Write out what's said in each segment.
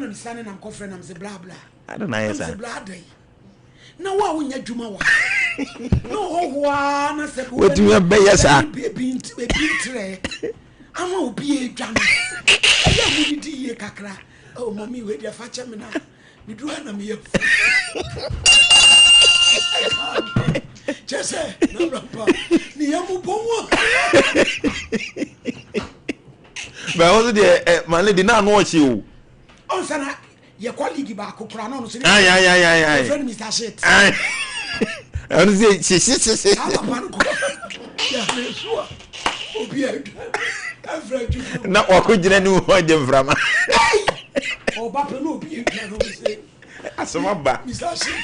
I'm standing, I'm confident, I'm the blah blah. I don't know, yes, sir. No, what when you do my work? No, one, I said, what do you have, yes, sir? I'm going to be a drama. I am a kakra. Oh, mommy, wait, your father, me now. We do have a meal. Just say, no, Papa. Niamu Pomo. But also, my lady now watch you. Oh, Sana, your colleague back, Ukrano. Aye. Friend, Mr. Shit. I don't say, she. Yeah, sure. Oh, be not what could you know what them from? Oh, Papa, no, be as a mobba, Mr. Shit.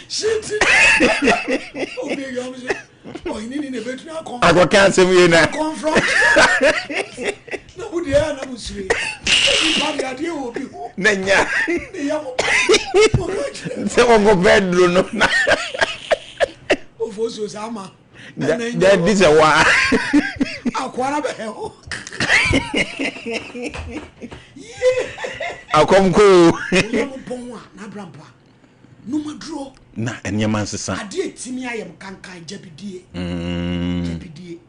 Shit. Oh, you need a better now. I got cancer me now. Confront. No, the other was sweet. Everybody will be. Nanya. Someone go bedroom. Of also, Sama. That is a why. I'll quarter hell. I'll come cool. Nabrampa. No more draw. Na, and your man's son. I did see me. I am cankai Jebidi. Jebidi.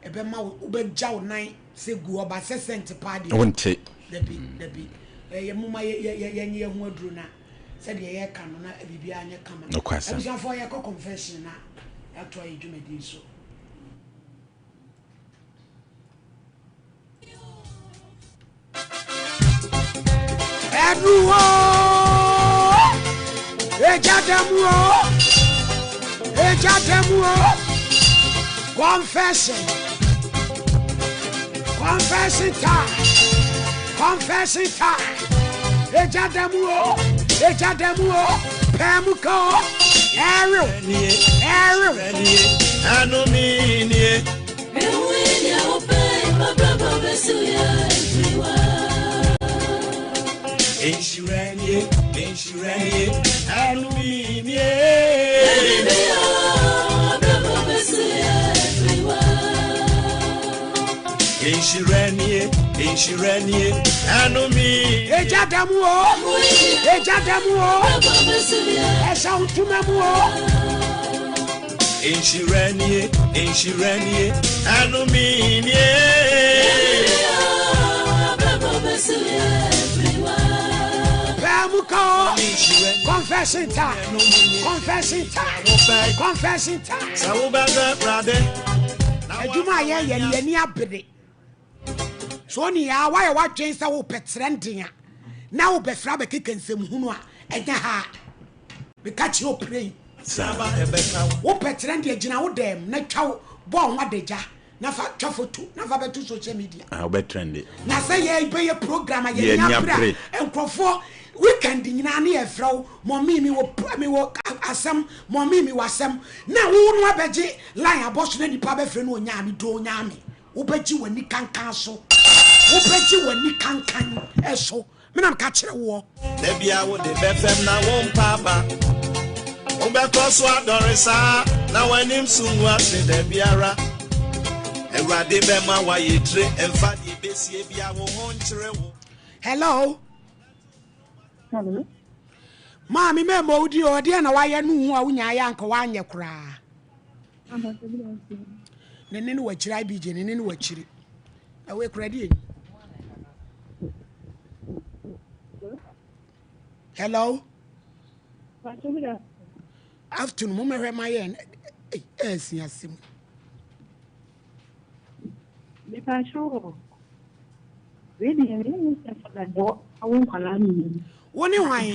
Ebema Ube Jow 9 say go about 6 cents party. I won't take the be. Your mumma, ye who drew na. Said ye can not be behind your camera. No question. I'm for your confession now. That's why you do me so. Confession time. Pemuko. Arrow. Inshirenie, anomi. Ejadamuo. Esautumamuo. Inshirenie, anomi. Pemuko. Confessing time. Sawubaga brade. Ejuma ye ni abede. So ni ya why watching say wo petrending na wo befra be kekensem hunu a enya ha be catch you pray wo petrending agina wo dem na twa bo nwa deja na fa twa photo na fa betu social media I'll be trendy. na say ye be your program ye nya pray enkrofo weekend nyina na ye fraw mommy mi wo asem mommy mi wasem na wo no abeje line aboso na dipa be frɛ no onya mi do onya mi wo beji wani kankan so wo beji wani kankan eso me na ka kire wo de bia wo de befem na wo mpaba wo be cross wa dorisa na wanim sunwa se de biara ewrade be ma wa yetre emfa de besie bia wo ho nkire wo. Hello Hello. Mami me mo di o de na wa ye nu hu a wunya ya nka wa anye kura nene no wachiri ibije nene no wachiri awe kura di. Hello. Afternoon, mo me my yen. Asim. Me pa show. Really, Mr. Fada, I won't call me. One you why?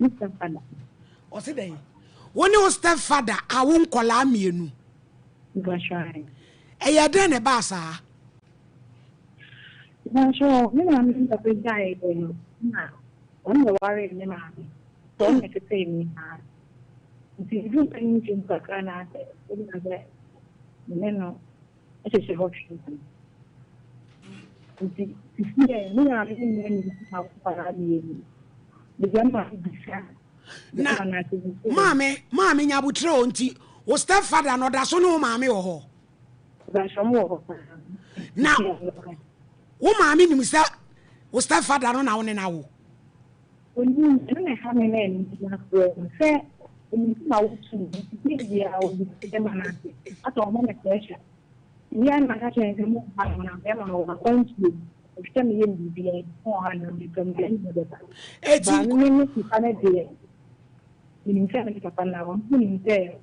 Mr. Fada. O se dey. One you stepfather, I won't call me nu. Go try. E den e ba sa. Na show, me na me ta pe dai ko. Na. On the worry me na. Don't make it say me. If you do anything to Kana, no, it's a option. Mami nyabutre onti o stepfather no da so no mami wo ho Now, woman, mean, Mr. Was that father on our now? When you have a name, say, now, I don't want a question. We are not going to move on them on going to extend the NBA 400 become the end of the time. It's in the in 70 Capana, who is there,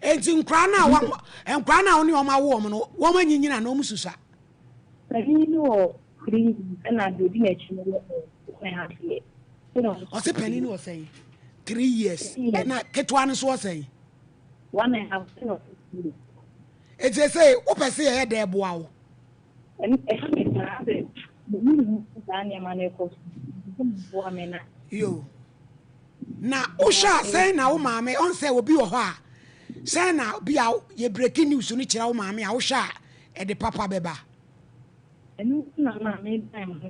it's in Crana and Crana only on my woman in an Omususa. I know 3 and I do the you know, what's a penny was saying 3 years and I get one was saying 1.5. It's a say, what I say, there, wow. And You now, Osha say now, mammy, on say will be a while. Say now, be out, ye breaking news to each other, mammy, Osha, at the Papa Beba. And I made time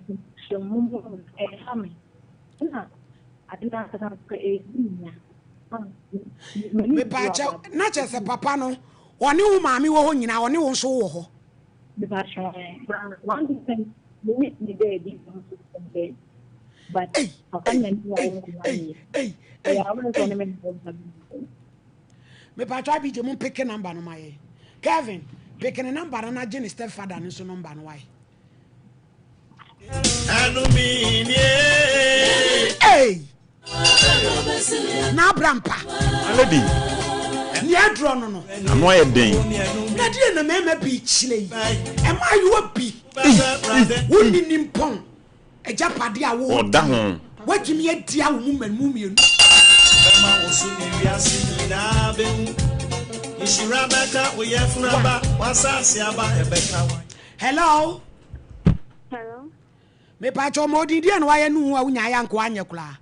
to move a hammy. I did not have a not just a papa no. One new mammy won't you now, one new so. The passion, one thing, you meet me there, but me patcha be the pick a number no my Kevin picking a number and I Jenny stepfather and so number and why. Hey, now Brampa, lady. near drawn no. I'm why a ding. Not in a meme beach, lady. Am I you a bee? Wouldn't him pong a japadia or down. What do you mean, dear woman, Mumian? Hello. Hello. Me pacho modi di and why I knew when I am Quanyakla.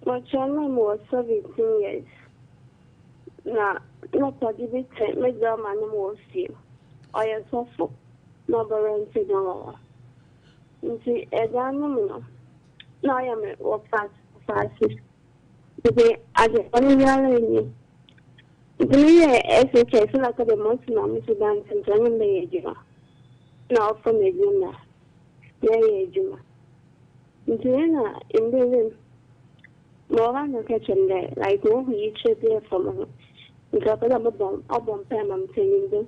My children was 17 years. Now, not a debate, my drum and more feel. I am so no guarantee no. See, a diamond. Now I am a fast. Today, I just only reality. The year as a case like the most normal to dance and turning the age. Now from a junior. Yeah, Juma. In the room. More than a kitchen there, like one each there from home. Because I'm a bomb, I'm telling them.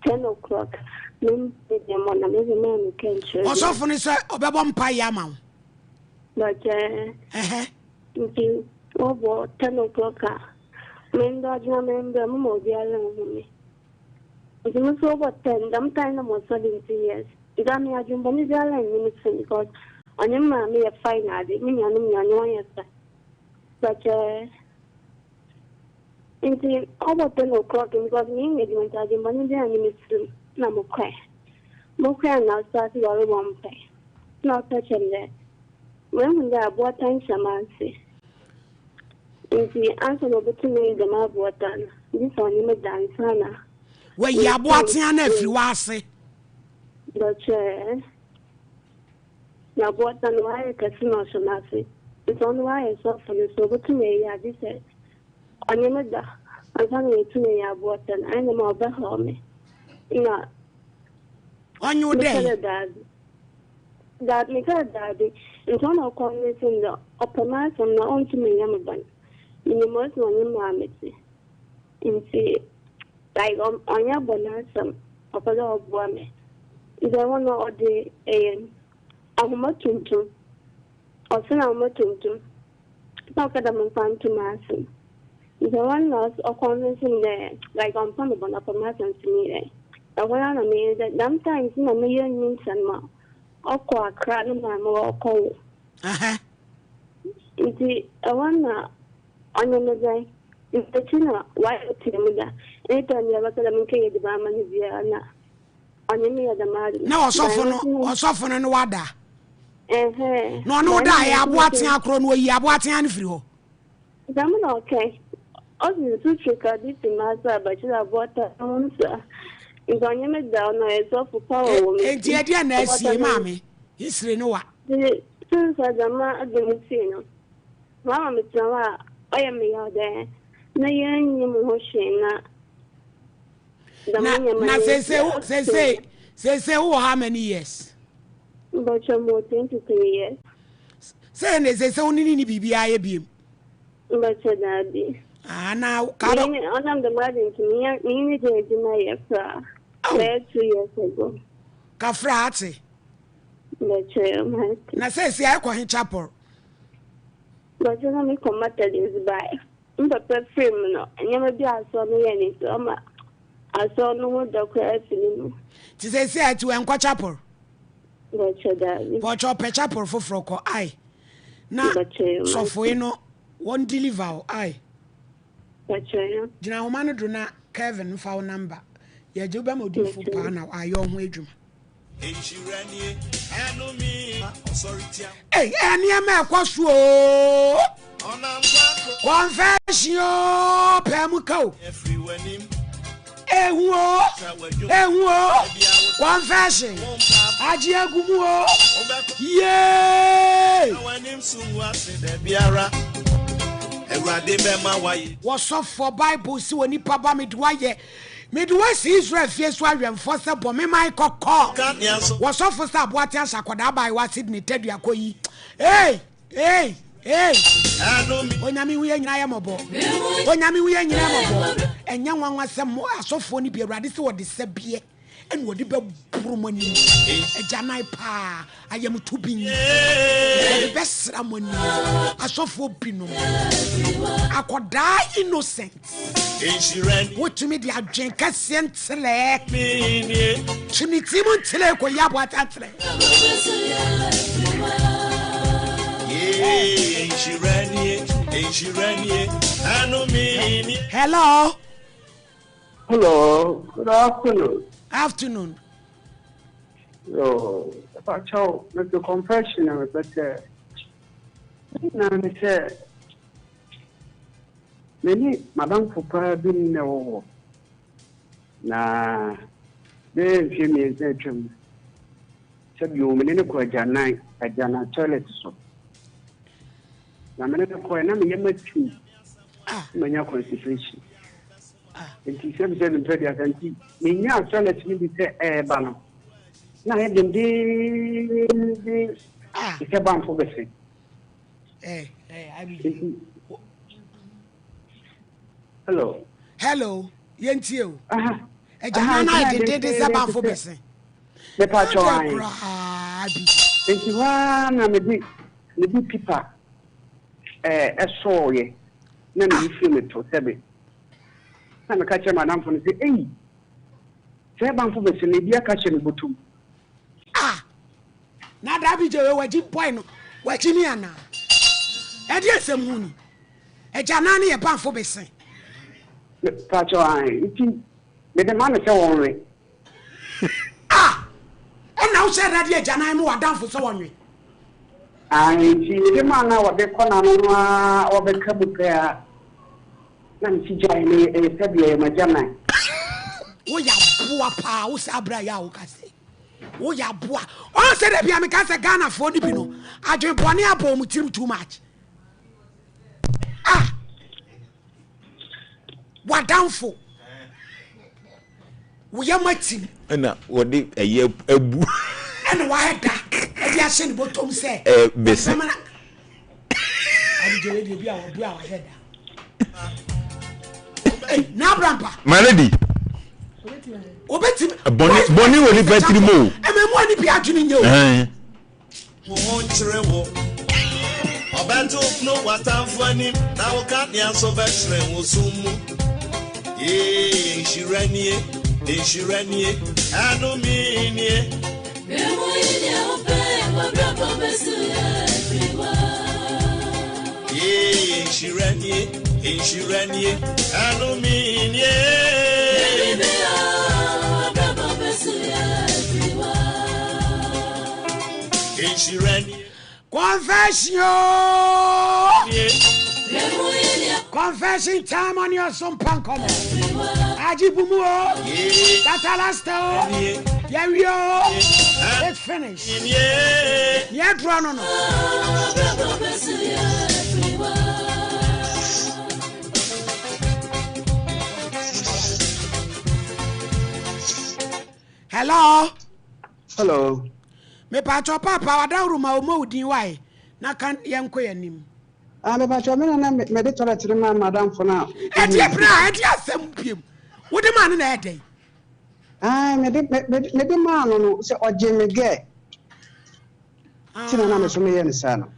10 o'clock. Noon, I'm on a little man who can't show. What's often is a Obabon Payama? But, over 10 o'clock. Men dodge your member, Modia me. It was over 10, sometime almost 17 years. You got me a Jumbonizal and minutes because on your mammy a fine idea, me and but in over 10 o'clock, because me engagement as a manager and ministry, no cry. Mokra now started all one pay. Not touching there. When they are bought time, Shamansi. In the answer over to me, the map water. This on you, Dansana. Where you are watching if you are say. But now what and why a casino should not say. It's only why I saw for you so good to me. I just said, on your mother, I'm coming to me. I bought an animal of the home. No, on your day, that make her daddy. It's on our corners in the upper mass on the own to me. Yamaban. In the most on your mammy. In see, like on your bonanza of a lot of women. Is I want all the Ahmatuntum. Or send Ahmatuntum. Talk at them and to Massam. Is I want lost or corners in there, like on Ponabon of a mass and to me. I want to mean that sometimes in a million means and more. Or call a crowd and more cold. You see, I want on your day. If the China, why a Timida? Anytime you have a Salamin the Barman is here. No, soften and water. No, die. I'm watching a crown where you are watching and free. I'm okay. Also, the two trick are this in Master, but you have water. If I am down, I saw for power. And dear, Nancy, mammy, he's Renoa. Since I am not a Mamma, I am me out there. Na yan ni mo shena. Na say who how many years? But you're more 23 years. Say ne say only ni bibia ye biem. But daddy. Now Kado on the wedding to me did my 2 years ago. Kafrati. But na say I kwa hin chapel. But you know me committed is by. But frame no. And you may be a son any so I saw no doctor film. Ti say I to en kwa chapel. But daddy. But your pe chapel for froko ai. Na so for you know one deliver ai. But you Jina woman do na Kevin fa number. Ya je ba modi fu pa na ayo ho adwuma. Hey, any a kwasu o. Confession pemuko. Confession. Aji agumu o. Yeah. What's up for Bible si woni papa midwaye. Midwest Israel face wa reinforce bo me mai kokko. What's up for star boate asakoda bai wa Sydney tedu akoyi. Hey. Onyami wi nyina ya mobo. Onyami wi nyina mobo. Enya nwanwa sem asofo ni bi awrade se wode sebie. En wode be burumani. Ejanai pa ayam tubin. The best ramoni. Asofo binom. Akoda innocent. What to me the adjenka sentle. Trinity montele ko yabo atatre. Hello. Hello. Good afternoon. Afternoon. Yo, about how make the confession of it, but now me say, many Madame Fupa been no. Na, then she means that you said you mean a quajanai, a jana toilet so. Na me no ko na me yamati manya constitution nti se be no pedi akanti me nya toilet ni bi se ba no na he dem de se ban fo be se I mean hello yentie o ejana na de se ban fo be se me pa cho ai nti wa na me di pipa esoye na me film to sebe na me ka che madam fo say eh se ban fo be se ne bia ka che ne botum na da bi je we waji boy no waji ni ana e de asem hu ni ejana na ye ban fo be se pa cho ai nti me de man se won we e na wo se radio ejana mu wadan fo so wonwe Anti the man I was the corner of the Kabuka. Nancy Johnny, a February, my German. Oh, ya boa pa, o sabra ya o kase. Oh, ya boa. Oh, said if you am a Ghana for the pino. I drink one year bomb too much. What down for? We are my team. And what did a year a boo? And why that? I just send bottom say. Miss. I did be our head. Now, Grandpa. My lady. Bonnie will be better more. And my money be actually you. Obanto no what I'm funny. Now can't the answer veteran will soon. She ran here. I don't mean it. She ran here. I don't mean she ran here. Confession time on your Sompa Nkomo. Ajibumu. Tatalasto. Yario. It's finished. Yeah, Drono. Hello. Hello. Me pacho papa wadauru ma omo din why. Na kan yenko yanim. Me pacho me na me de toilet ma madam for na. E dia bra, e dia asem piem. Wo de man na e dey. Me de man no se oje me ge. Tina na me so me ye ne sa no.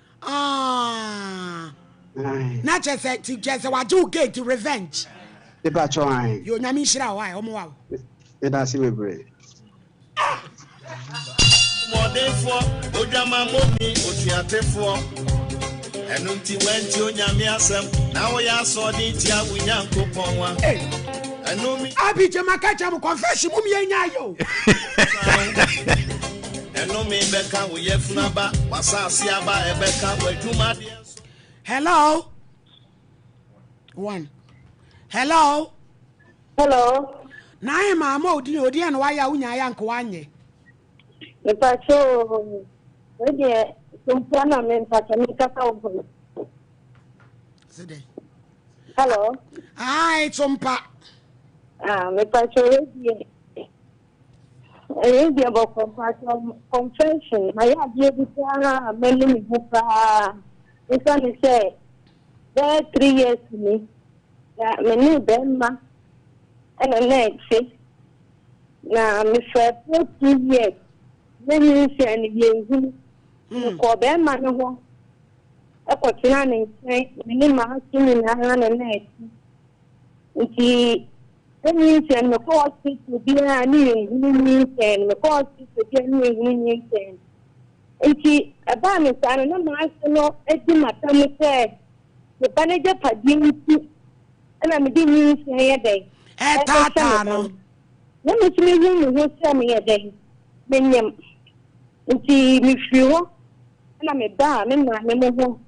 Na chese ti chese waju gate revenge. De pacho ai. Yo nyami hira why omo wa. E da si me bre. Modefo ojama momi otuatefo enunti wenti onyame asem na wo ya so di ti awunya nkopon wa enumi abi jema ka jam confession mum ye nya yo enumi beka wo ye funaba wasasi aba ebeka waduma de. Hello. One. Hello. Na e mama odi na wa ya unya ya nko anye. Me pacho oye Sompa me pacho me kasa obo. Sede. Hello. Hi Sompa. Me pacho oye. Oye about confession. My idea is that many me pa. It's only say there 3 years to me. That me new Benma and a next. Now me for 2 years. Many and years, for them, man, a quatrain and say, many marks in a hand and neck. He and the course to be a new and the course to be a new thing. And she, a banner, I don't know, as you might say, the manager had been, and I'm doing a day. Let me see you who tell me a day. Minium. Nti mi fiwo na me ba me ma me mo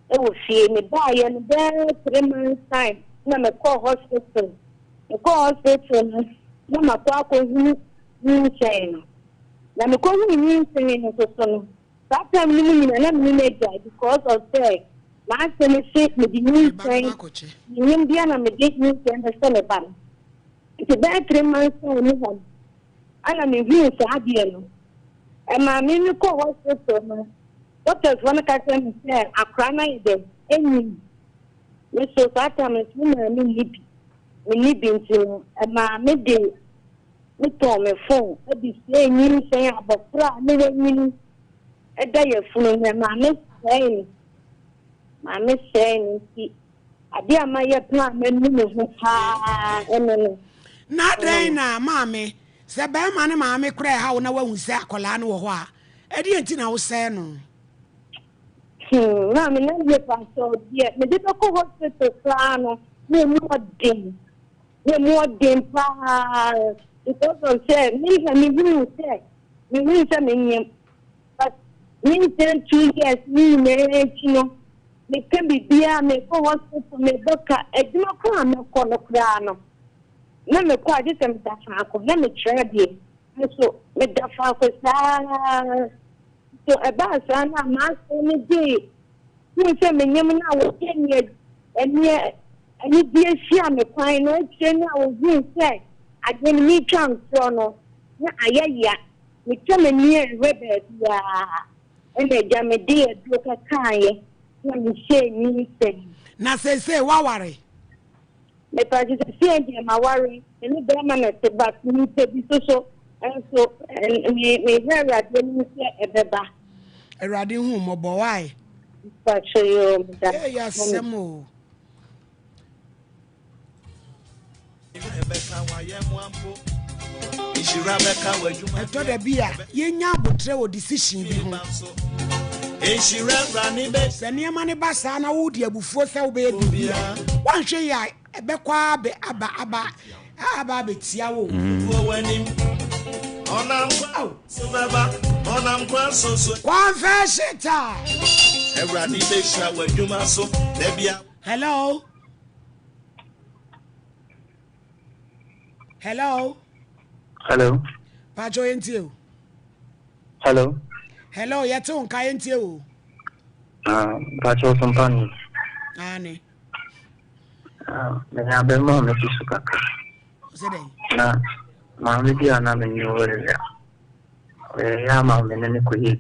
e wo fie me ba ye no be 3 months time na me call hospital na ma kwa ko hu ni chain na me ko hu ni chain no so no that time ni na me die because of that last time she me di ni chain ni bia na me di ni chain da se me ba nti be 3 months ni ho ana me vi sa dia no. And my mini co hospital, doctors want to catch them say, a crime is there. Any, so that time is when we need to, and my midday, we told me phone, I be saying, you say about fra, never meaning a day of phone, and my miss saying, I dear my plan, and not now, mommy. Se be ma ne ma me kra ha wo na wahu se akola na wo ho a e de enti na wo se no na me na ye pa so die me de ko hospital plano me mo dem pa because of say me hu say me nyem but me 2 years me no me can be bia me ko hospital me doka e di ma ko me ko no kra no na me kwa je tem da fa ko na me trade so me da fa ko sa so e ba sa na ma se me di ni se me nyem na wo kenye eni di ehia me kwan no e na wo hu se agen mi twan so no na ayaya me twa ni rebel ya ene ja me di e do ka kan ye na me she ni se na se waware me paji se ma worry any permanent but me be so and so me hear that when say ebeba erade hu mo bo why but show you that ya semo eto da bia yenya abotre wo decision bi ho se niema ne basa na wo di abufuo se wo be bia wanhwe ya ebekwa be aba betia wo onam kwa so confession ta everadi be sha waduma so debia. Hello. Pajo enti. Hello, yeto nka enti o. Pajo Sompa. Ani. Me na be mo me sukaka. Sede. Na Mammy, I'm not in your area. I'm out in any quick.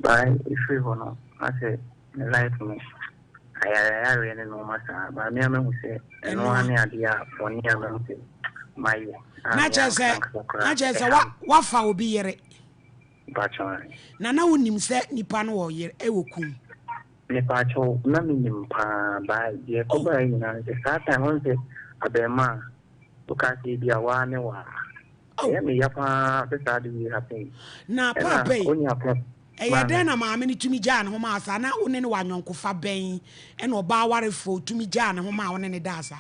But if you want, I say, like me. I really know myself, but I am say, and one idea for near my. Na just what for be here. But Nana unim se nipa no wo yer e wokum. Nipacho na minim pa ba ye ko ba ina se sata hon se abema to ka se bia wa ne wa. Ya me ya pa be sa de wi happen. Na papa onya pa. E den na maame ni tumi gya ne ho ma asa na one ne wa nyonko fa ben e na oba warefo tumi gya ne ho ma one ne da asa.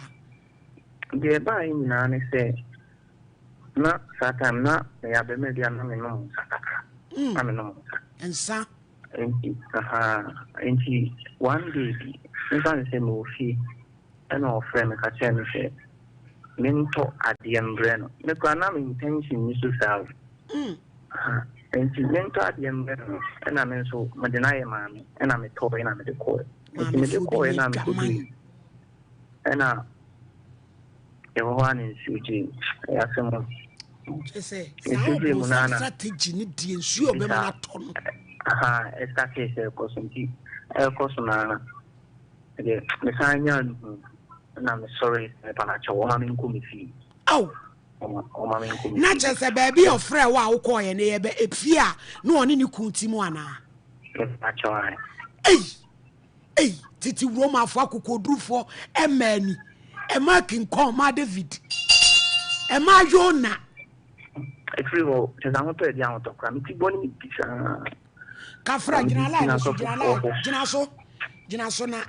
De ba ina ne se na sata na ya be me dia na me no sata. Ensa. Enti one day, I say no fee, and our friend Kachem say, Minto at the umbrella. The Kranam intention is to sell. And she went at the umbrella, and I'm so Madinaya man, and I'm a toy and I'm the court. And I'm a good. And everyone is Eugene. I ask him. Say, strategy need the ensure be na ton. Esta case cosmeti. Cosmana. The Messiah, and I'm sorry, Panacho, woman in fee. Oh, not just a baby of Frey wow, coy and a fear, no one in you kunti moana. Hey, Titi Roma Faku could do for a man, a marking call my David, a my Jonah. Frivo, c'è da molto di auto, mi ti buoni pizza. Kafra Ginaso na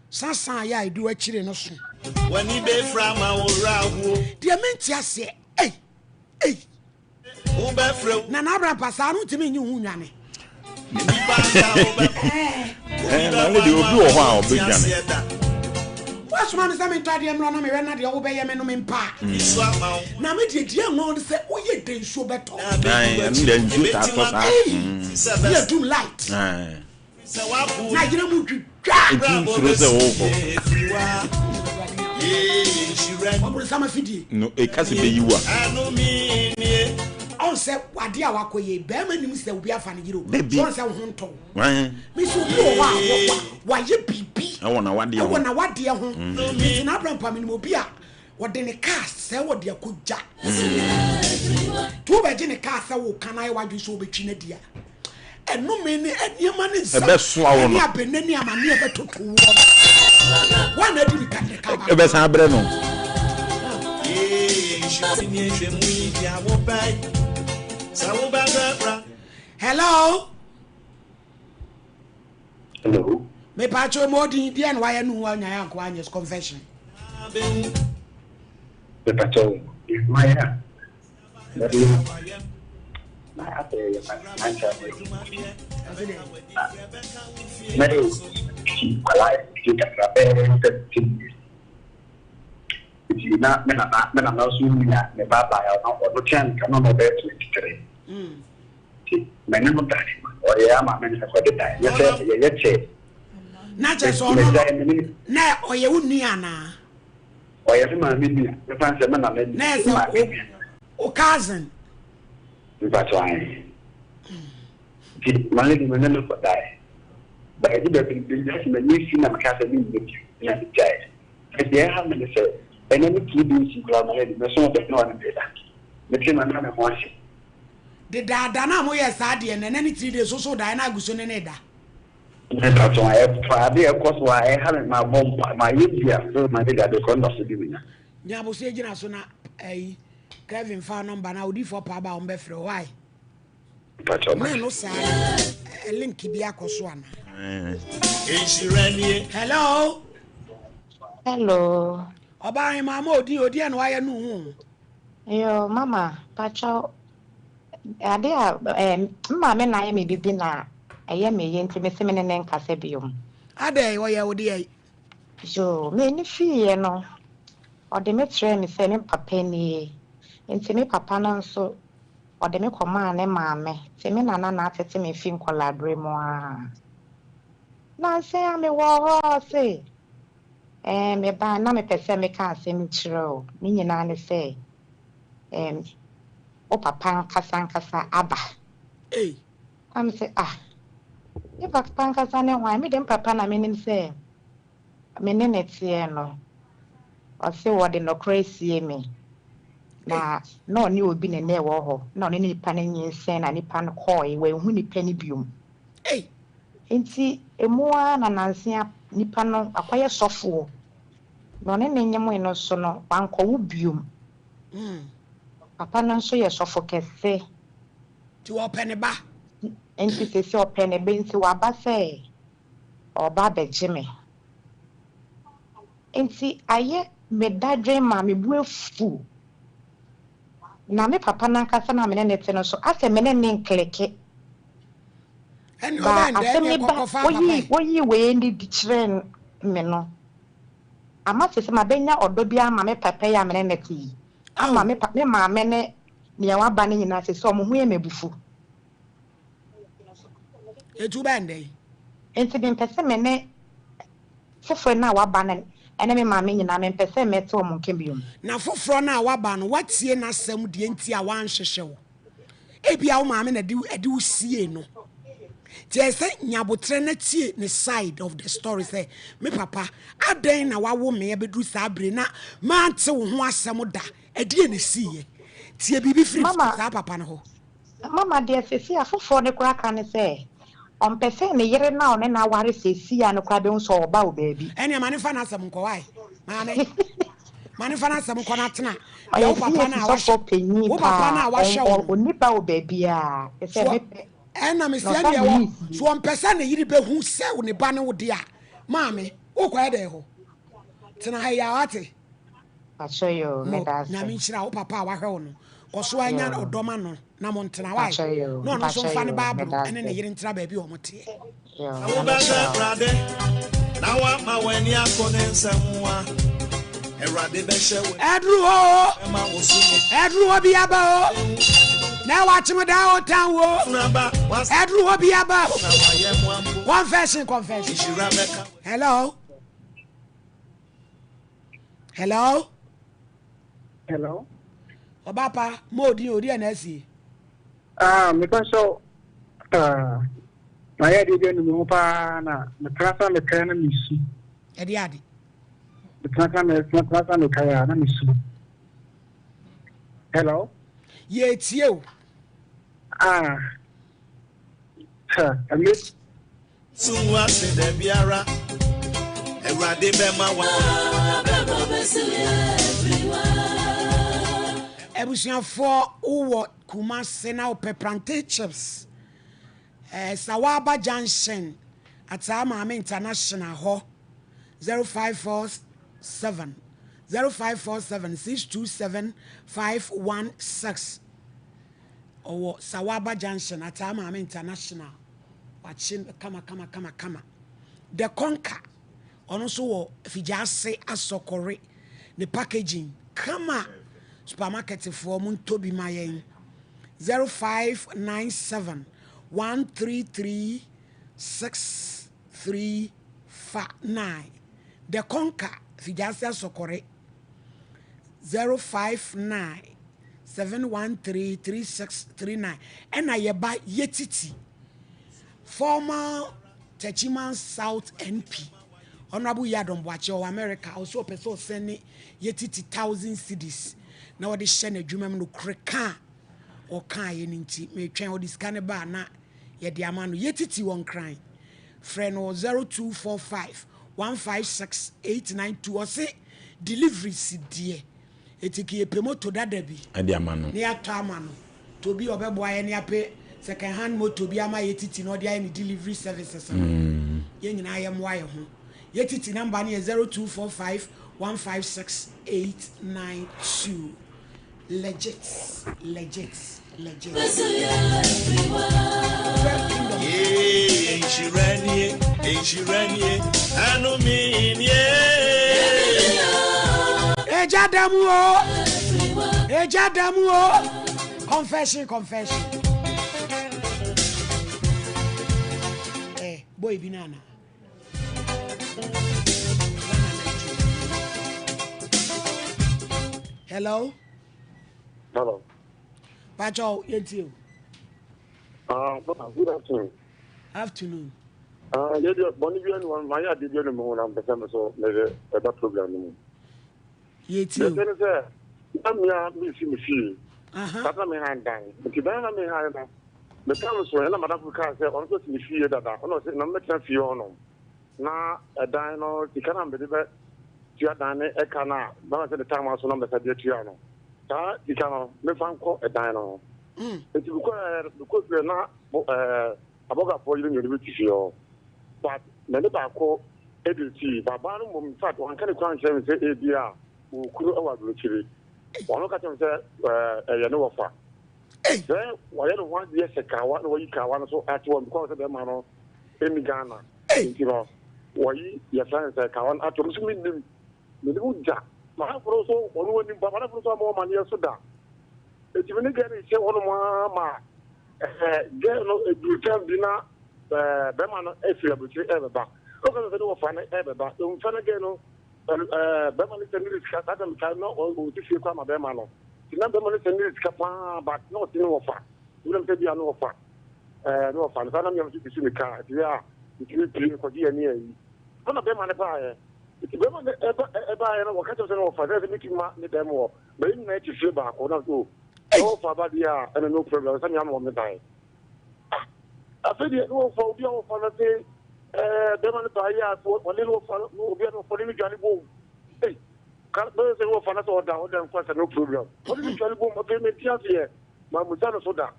sansan ya idu akire no so. Wani be fra ma worawo. Dia menti ase. Hey. Wo be fra. Na abra pasa no timi nyi hu nwane. Ni ba da wo be. Na le di obi wo ho a obi nwane. What's man is I'm trying to run me when I obey him and me pa. Now me dear no say oh ye den show better. And then you are too light. Now you know you no, a casi be you are. On say what dear wakoye, bearman himself will be a funny hero. Once I want to. Miss why you be? I want to what dear home. Miss Abraham Pamimobia. What then a cast say what dear could jack. 2 virgin a cast can I want you so between a dear. And no many and your man is the best swallow. I have been any man never took to one day we can the best Abreno. Hello. Hello. Me pacho modi di and why no one ya kwanyes confession. Me pacho my na me na so mi na me baba ya na o chen kan no be 23 me na mo ta o ya ma me na ko de ta ye che na je so no na o ye unu ana o ye ma mi ni me fan se me na me na so o cousin mi ba try ti mali ni me na ko dai ba ji be bi just me ni si na ma ka se ni ni na di jai e dia ha me se and then you do see Glammy, the son of the no one did that. The team and I'm watching. The Dana Moya Sadi and any 3 days also Diana Gusoneda. That's why of course, why I haven't my mom, my India, so my dad, the conduct of the winner. Yabo Sajina Sona, a Kevin found number now, for Paba on Befro. Why? But no, sir, a link Kibiako Swan. Hello. Hello. Oba mama odi and why no. Yo, mama, pacho. Ade mama na me bibi na eye me ye ntime se me ne nkase biom. Ade wo ye odi ai. Jo, me ni fie no. Ode me tre me se me papa ni. Ntime papa no nso ode me koma ne maame. Se me nana na atete me fi nkolabre mo a. Na se ame wo ho se. Me ba na me pese me ka asem chiro ni nyina ne se o papa nkasa aba. I'm say if papa nkasa ne why me dem papa na menim say me ne netie no. O say what the no crazy me. Na no ni obi ne na ewo ho. Na oni nipa ne nyensen na nipa no koi we hu nipa ni biom. Enti emoa na nansia nipa no akwaye sofo. No ne nyemo no so no wanko wo biom. Papa no so ye sofo kese. Ti wo pene ba. Enti sese o pene be nti wa ba se oba bejime. Enti aye me dadwe ma me bu afu. Na me papa na nkasa na me ne nete no so ase me ne nkleke. And oyi we ndi dichire me no. Ama sese ma benya odo bia ma me papa ya me ne nete. Ama me ma me ne ne wa ba ne nyina sese o mo hu ye mebufu. Etu bande. Enti bi mpese me ne fofo na wa ba ne ene me ma me nyina me mpese me to mo nkebiom. Na foforo na wa ba no watie na asem de enti a wan hwehwe wo. Ebia wo ma me na de wo sie no. Tie say nyabotre na tie ne side of the story say me papa adan na wawo me bedu sabre na ma ante wo ho asem da ade ne sie. Tie bibi free sa papa no ho. Mama de sesi afoforo ne kura kan say on pese ne yere na one na ware sesi ya ne kura be nso oba o baabi. Ene ma ne fa na asem nko wai. Maame. Ma ne fa na asem nko na tena. Wo papa na wa so penyi wo papa na wa hwe wo nipa o baabi a ese me ena me sia ne wo so on pese ne yiri be hu se wo ne ba ne wo de a maame wo kwa de ho tena ha ya wate achoyo me da na me nchira wo papa wa hwe wo no koso anya odoma no na mo ntena wai no no so fa ne bible ene ne yiri ntira baabi o mote wo ba se brade na wa ma weni akone nsamwa erade be hwe edru ho edru ho bia ba o na watch me down town wo edru ho bia ba confession hello Obapa modi odi na asi me paso na ya de no pa na me trasa me kana misu edi adi me trasa me kaya na misu hello ye tie o amit sunwa se de biara erade be ma wa ebusia for uwo Kumasi na opeprante chips Sawaba Junction at Maame International ho 0547 627 516 or Sawaba Junction at Maame International watching kama the conquer also fijase asokore the packaging kama supermarket for Muntobi Mayen 0597 133 639 the conquer fijase asokore 059 713 3639 and ayeba yetiti former Techiman South NP Honorable Yadom Boache of America also person send yetiti 1,000 cedis na wode hye na adwuma no kreka o kan ye nti me twen o discane ba na ye de ama no yetiti won kran frɛ no 0245 156 892 o se delivery sidie etiki epemoto dada bi ade ama no ne ato ama no to bi obebo aye ne ape second hand motor bi ama yetiti no de aye ni delivery services ye nyina aye mo aye ho yetiti number ne 0245 156 892 legit Ejadamu confession boy binana hello Hello. Pacho, yeti. Good afternoon. Afternoon. Yeah, Bonivian one, my idea, the moon, and the so maybe a program. Yeti. I'm missing. That's not me hand down. But you don't me hand down. The time so I'm not Africa, say, on to me fear that I don't say, no, make you on. Now, a dino, the cannon, the Giadane, a cana, but at the time I was number at the Tiano. You can make one call a dino. It's because we're not about for you in your but many back call agency, but Barnum, in fact, one kind of crunch and say, ABR, who could over one look at them say, you know, offer. Then, whatever 1 year, a car, one way you can one so at one because of the man in Ghana. You know, why your friends say, Kawan, at them, the wood jack. My also, one woman in Bavana for some more money, so that. It's even again, it's one of my get no return dinner, Beman, which ever back. Look at the door of ever back. Don't find again, Beman is a little cat, Adam cannot or to see come a Bemano. Remember, Beman is a little cat, but not in offer. You don't say you are no offer. No fun. I am to see the car. Yeah, it will be for DNA. One of them on a buyer. It's Beman ever or catch us an offer. There's a meeting with them more. But in nature, you back or not go. No, Father, yeah, and no problem. Some young woman die. I said, no, for your father, say, Beman buyer, for a little for any Johnny Boom. Hey, can't bear the for us or down, then quite no problem. What is the Johnny Boom of payment here? My Mutana Soda.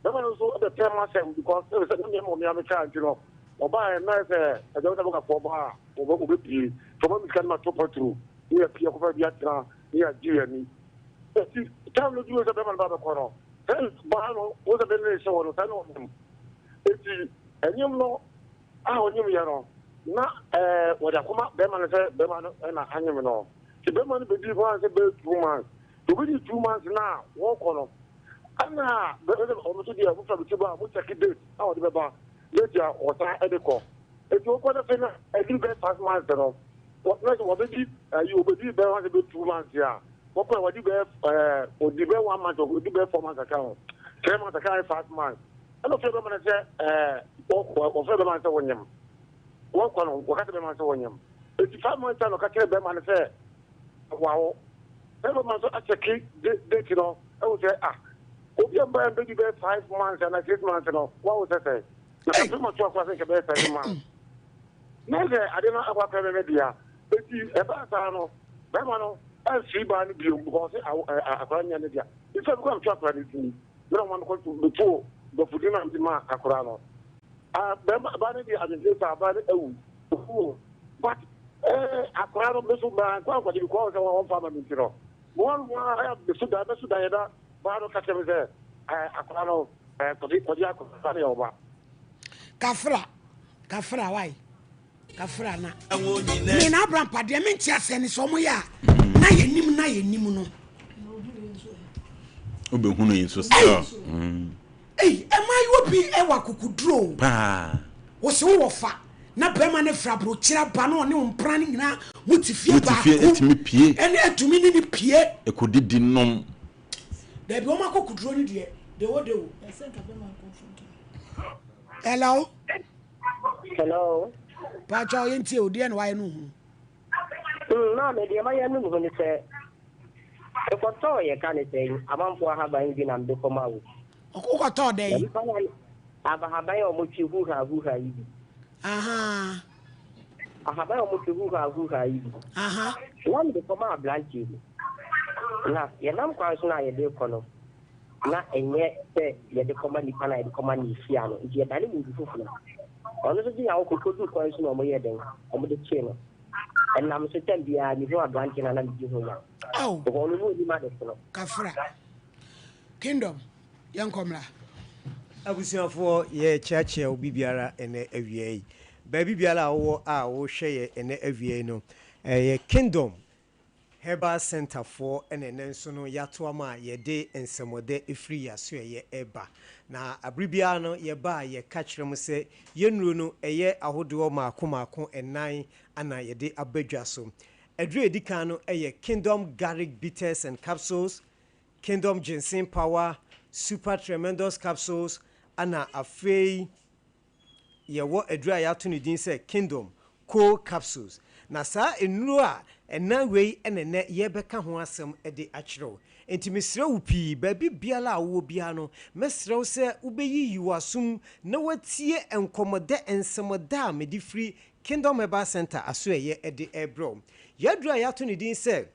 Beman also the term myself because there is a name of American, you know, or buy a nice, I don't have a 4 bar, or what would be, for one cannot top through. Here, Pierre, here, Gianni. Time to do as a Beman Baba Coro. Then Bano was a very so I know him. And you know, I knew you not what I come up Beman and I hang on. The Beman be once about 2 months. To be 2 months now, walk on. And now, almost to the from Cuba, which I did out of the bar, later or Edico. If you're going to finish, I think that's 5 months. What night was it? You will be there once about 2 months, yeah. What would you bear or the 1 month or would you bear 4 months account? 10 months account, 5 months. I don't feel going to say, or further months on him. Walk on, what happened on him. 5 months, I look at them and say, wow, 7 months at a kid, you know, I would say, if you bear baby bear 5 months and 6 months, you know, what would I say? Now, too much talk, I think about 7 months. Never, I didn't have a private media. But you, about Bemano. And see by the view because I can't end it. If I'm going to talk about it, you don't want to go to before the Fudina and the Mark Akurano. Banity, I didn't say about it. But Akurano, this will be what you call our own family. One, I have the Sudan, Bano Catcher, Akurano, for the Akurano. Kafra, why? Kafra na. Me na Abraham pade me ntia se ne so mo ya. Na ye nim no. Obehunu yin so still. Ei, am I obi e wa kukudro. Pa. Wo se wo fa. Na bema ne fra bro kira ba no ne ompran ne nyina mutifie ba. Mutifie etimi pie. Ene atumi ni pie. Ekodidi nom. Da bi o ma kokudro ni de wo. Hello. Hello. Pacho yenti odi en why no hu. Na me de ma ya no hu ni se. E ko to ye kan se amamfo ha ban bi na mbe koma wo. Ko to dey. Aba ha ban o mo chi hu ha yi. Aha. Aha ban o mo chi hu ha yi. Aha. One de koma blanche. Na ye nam kwa so na ye de ko no. Na enye se ye de koma ni pana ye de koma ni fia no. Ye dani mu fufu. Ono so di awo ko du ko so no mo ye den. O mo de che no. And I'm so tell you, you are blanking and I'm giving you. Oh, the only one you might have Kafra Kingdom, young comla. Abusia for ye church will be biara and a VA. Baby biala or share and a VA no. A Kingdom Herbal Center for and then sono yatuama ye day and some de free ya sue ye eba. Na abribiano ye ba ye catch them say yenruno a ye ahodo mako and 9 ana ye de abedwaso. Edre edikano a ye Kingdom garlic bitters and capsules. Kingdom Ginseng Power, Super Tremendous Capsules, ana afei yewo adura ya to ne din say Kingdom Co Capsules. Na sa enuro a ena wei enene ye beka ho asem de akyerew. Enti mesrɛ wo pii baabi biala wo bia no mesrɛ wo sɛ ubeyi yiwasum na watie enkomode ensemoda a medi free Kingdom Herbal Center aso ye de ebro. Yadura ya to ne din say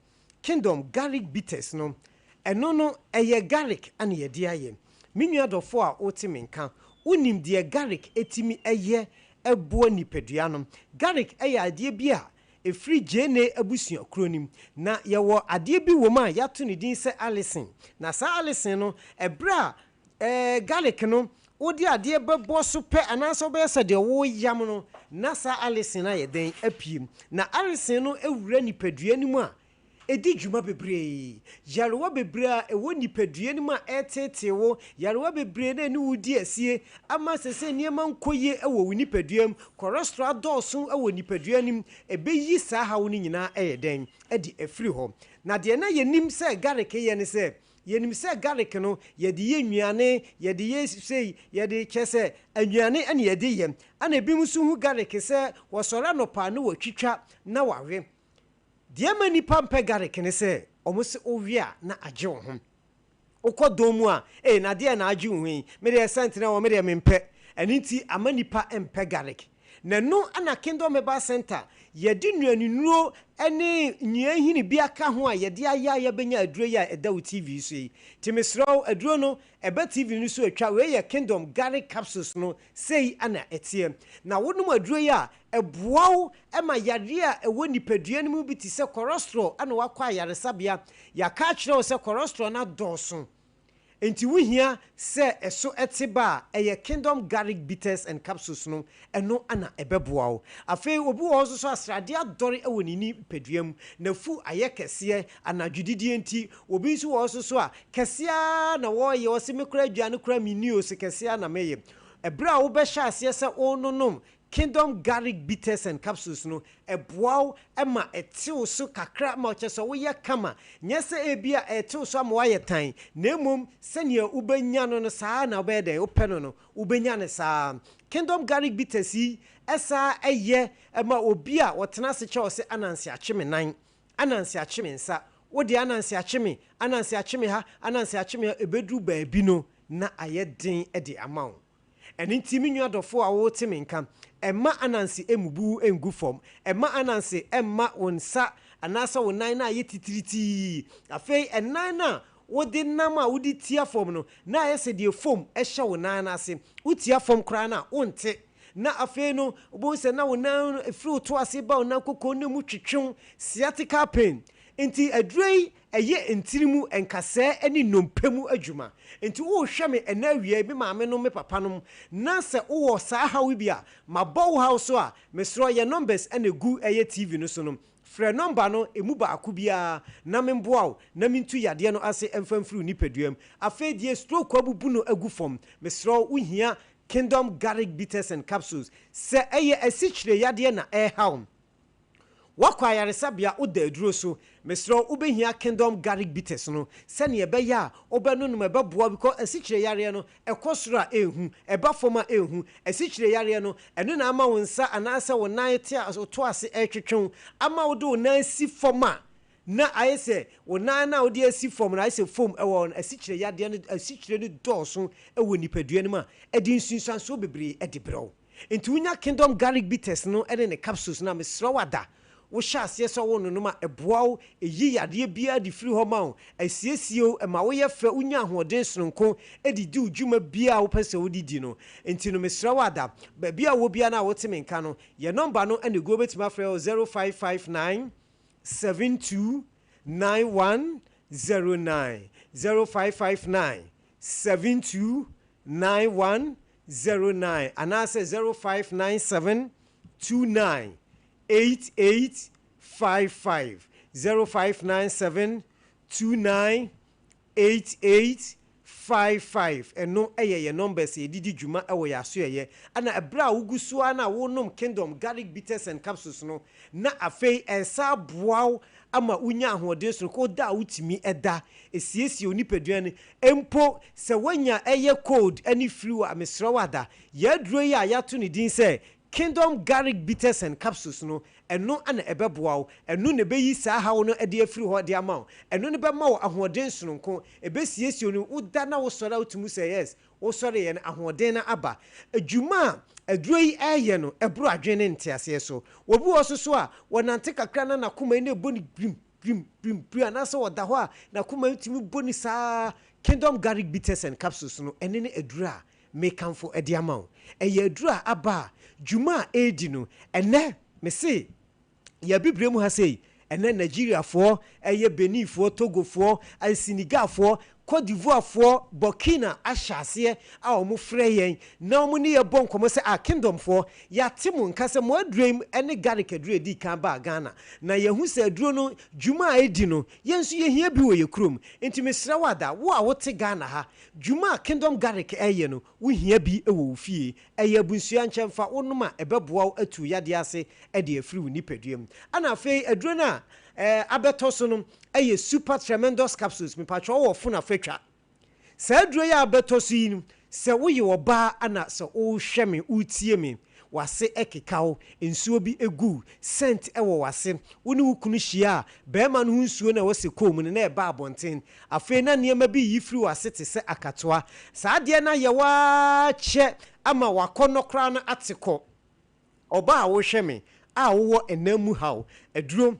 Kingdom Garlic Bitters no eno no eye garlic ane ye de aye. Minua dofo a otimenka unim de garlic etimi eye ebo nipadua no. Garlic eye ade bia efri jene abusuan kronim na yewo ade bi wo ma yato ne din se Alison na sa Alison no ebra garlic no odi ade bebo so pe ananso be se de wo yam no na sa Alison na ye den apiem na Alison no ewura nipadua ni mu a edi djuma bebre yarewa bebre a ewo nipadua ni mu a etete wo yarewa bebre na ni wudi asie ama sese niema nkoye ewo wi nipadua cholesterol dose ewo nipadua nim ebeyi sa hawo ni nyina eyeden edi efri ho na de na yenim se garlic ye ne se yenim se garlic no ye de ye nnuane ye de ye sei ye de kese annuane ane ye de ye ana ebi musu hu garlic se wo sora no pa na wo twitwa na wawe de mani pampe garlic ne se omusi owia na agye wo ho ukodomu a na de na agye wo hi me de sentina wo me de mempe aninti amanipa empe garlic na no ana Kingdom Herbal Center ye di nuanunuo ene nyiahini bi aka ho a ye de aya ya benya aduro ya edawo TV so yi timesraw aduro no ebe TV no so atwa we ye Kingdom Garlic Capsules no sei ana etie na wonum aduro ya ebuaw ema yare a ewo nipadua no mu bi ti se cholesterol ana wakwa yaresabia ya ka kire se cholesterol na doso enti wuhia se eso etiba eye Kingdom Garlic Bitters and Capsules no eno ana ebeboawo afei obi wo so asrade adore ewonini peduam na fu aye kese anadwudidi enti obi nso wo so a kese na wo ye wo se mekura aduane kura mini o se kese na meye ebra wo be hya ase se ononom Kingdom Garlic Bitters and Capsules no eboaw ema etew so kakra ma ocheso wo ye kama nyese ebia etew so ama waye tan na emom senia ubenya no saa na obede openo no ubenya ne saa Kingdom Garlic Bitters yi esa eye ema obi a wotena se che ose anansi acheme nan anansi acheme nsa wodi anansi acheme ha anansi acheme ebedru baabi no na ayedin ede amaw eninti minwa dofo a wo timenka emma anansi emubu engu fom emma anansi emma wonsa anasa wonan na yetitiriti afei enan na wodi nam a wodi tia fom no na ayese de fom ehye wonan na ase utia fom kra na wonte na afei no obo se na wonan efru to ase ba wonan kokko ne mu twetwon sciatica pain enti adrei eye entirimu enkase eni nompemu adwuma enti wo hwe me ena wie bi maame no me papa no na se wo sa hawi bia mabɔ house a mesro ye numbers enegu eye TV no so no frɛ number no emu ba akubia na memboaw na mintu yade no ase emfamfuru nipaduam afei die stroke abubu no agu fom mesro wo hia Kingdom Garlic Bitters and Capsules se eye asikyire yade na haw wakwa yaresabia odaduro so mesro ubehia Kingdom Garlic Bitters no sene ebeya obenu no mebeboa because asikyire yare no ekosoro a ehu eba foma ehu asikyire yare no eno na ama wonsa anase wonan te to ase etwetwon ama wodo wonan si foma na ayese wonan na wodi asi fom na ayese fom ewo asikyire yade no asikyire no doso ewo nipadua no ma edi nsunsanso bebre edi brew enti wunya Kingdom Garlic Bitters no ene ne capsules na mesro wada wo hyase so wo no ma eboaw eyi yade bia di free home ma asiesio ma wo ye fa unya ahoden sononko edidi udwuma bia wo pese wo didi no enti no mesra wada ba bia wo bia na wo temenka no ye number no ene go betima fra 0559 729109 0559 729109 anase 0597 29 8855 0597 29 8855 eno eye numbers ye didi djuma ewo ya so ye ana ebra wugusu ana wonom Kingdom Garlic Bitters and Capsules no na afei ensa boaw ama unya ahoɔden so ko da utimi ɛda esiesie onipadua empo se wanya eye cold ani flu amesro wada yaduro yi a yato ne din sɛ Kingdom Garlic Bitters and Capsules no eno ana ebeboa eno ne beyi saa hawo no ede afiri ho de ama eno ne bema wo ahoɔden sononko ebesiesie no uda na wo sɔre utumu sɛ yes wo sɔre ye na ahoɔden na aba adwuma aduro yi ɛyɛ no eburu adwene ntiase so obi wo so a wonante kakra na nakoma ne boni grim anase woda ho a nakoma utumi boni saa Kingdom Garlic Bitters and Capsules no ene ne aduro a mekanfo ede ama wo ɛyɛ aduro a aba juma edi no ene me se ya bibre mu ha sei ene Nigeria fo eye Benin fo Togo fo Senegal fo Cote d'Ivoire fo Burkina ahyase a omo frɛ yen na omo ne ye bon komo se a Kingdom fo ya temu nka se mo adurem ene garlic aduro di kan ba Ghana na ye hu se aduro no juma edi no yenso ye hia bi wo ye krom enti mesra wada wo a wote Ghana ha juma Kingdom garlic eye no wo hia bi e wo fie eye bunsua nkyemfa wonoma ebeboa atu yade ase e de afiri wo nipaduam ana afei aduro na abeto so no eye super tremendous capsules me patcho wo funa fetwa sa aduro ya abeto so yi se wo ye oba ana se wo hwe me utie me wase ekekawo ensuo bi egu scent ewo wase woni wukunu hia be ma no nsuo na wase kom ne na eba abonten afi na niema bi yifiri wase te se akatoa sa de na ye wa che ama wakonokra na ateko oba a wo hwe me a wo enamu haw aduro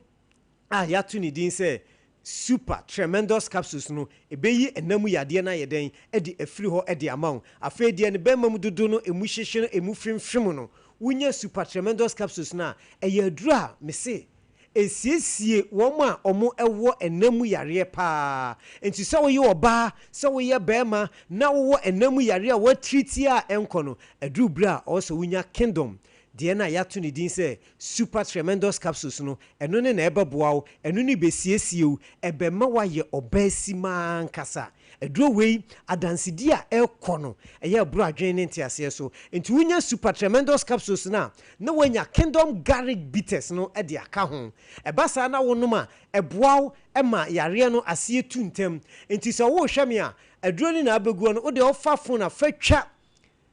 yato ni din sɛ super tremendous capsules no ebeyi enamu yade na yeden e de afiri ho e de amaw afei de ne bema mu dodo no emu hyehye no emu fimfim no wunya super tremendous capsules na eyadura me se esiesie womo a omo ewo enamu yare pa enti sɛ wo ye oba sɛ wo ye bema na wo enamu yare a wo treat a enko no aduru bra also wunya Kingdom de na yato ni din sɛ super tremendous capsules no eno ne na ebeboa wo eno ni besiesie wo ebema wa ye obasi man kasa eduro wei adansidi a ekɔ no eye bro adwen ne ntiase so enti wunya super tremendous capsules na wanya Kingdom Garlic Bitters no e de aka ho ebasa na wonoma eboa wo ema yare no ase tuntem enti sɛ wo hwɛ me a eduro ni na abeguo no wo de ofa phone na fatwa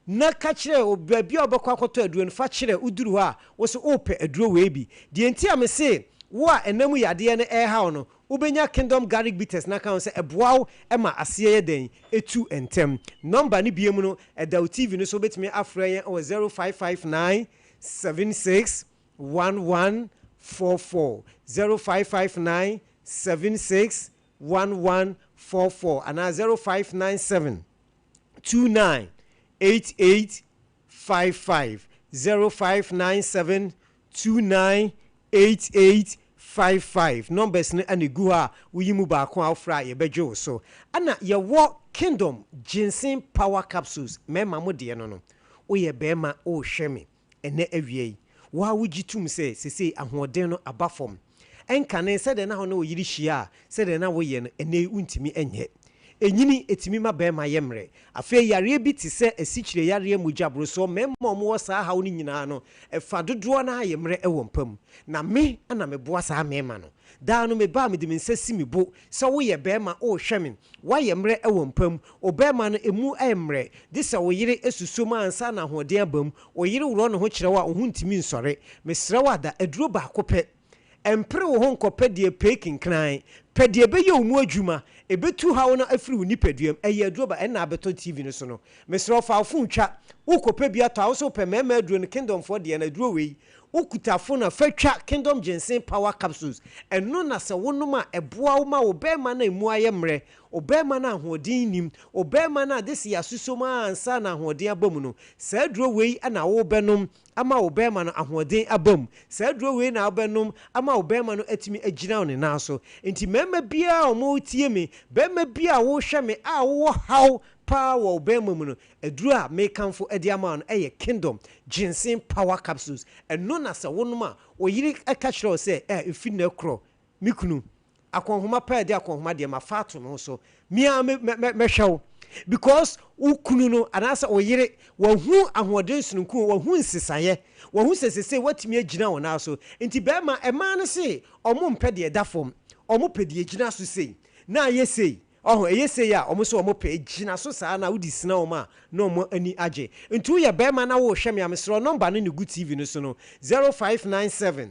na ka kire obabi obekwa akoto aduro no fa kire uduru ha wo se ope aduro we bi de enti am se wo a enamu yade ne haw no ubenya Kingdom Garlic Bitters na kan se eboaw ema asiye yeden etu entem number ni biemu no edaw TV no so betimi afra yen 0559 76 1144 0559 76 1144 ana 0597 29 8855 0597 29 8855 numbers ne anegu ha wuyimu ba ko afra ye bejo so ana ye wo Kingdom ginseng power capsules mema mo de no wo ye bema o hweme ene awie wa wugitum se sese ahoden no abafom enkane se de na ho na oyiri hia se de na wo ye no ene untimi enye enyini etimi ma bema yemre afi yare bi ti se esikyire yare mujabro so memmo mo wasa hawo ni nyina no efa dodo na yemre ewompam na me ana me boa sa mema no da no me ba me de me nsasi me bo so wo ye bema o hweme wa yemre ewompam o bema no emu emre de se wo yire esusom ansa na hoden abam o yire wuro no ho kire wa ohun ntimi nsore mesre wa da aduro ba kope empre wo ho nkopɛ de peking kran pɛ de be ye omu adwuma ebetu hawo na afiri wo nipaduam eye aduro ba na abeto TV no so no mesro fa afun twa wo kopɛ bia to awo so pɛ mema aduro no Kingdom for de na aduro wei ukutafo na fatwa Kingdom ginseng power capsules eno na se wonoma eboa wo ma wo bema na emu ayemre obema na hodin nim obema na desi yasusoma ansa na hodin abam no sa aduro wei na wo benom ama obema no ahodin abam sa aduro wei na obenom ama obema no atimi agina one na so enti mema bia o mo tie me bema bia wo hwe me a wo haw power obema mu no aduro a mekanfo ade ama no eye Kingdom ginseng power capsules eno na se wonoma oyiri aka kire se efi na kro mikunu akonhoma pa de akonhoma de ma fato no so mia me hwew because ukunu no anasa oyere wahu ahoden sunku wahu nsesaye wahu sesese watimi agina wona so enti bema ema no se omo mpede da fom omo pede agina so sei na yesei yesei ya omo so omo pe agina so saa na wudi sina oma na omo ani age enti wo ye bema na wo hwe me amesro number no ne Good TV no so no 0597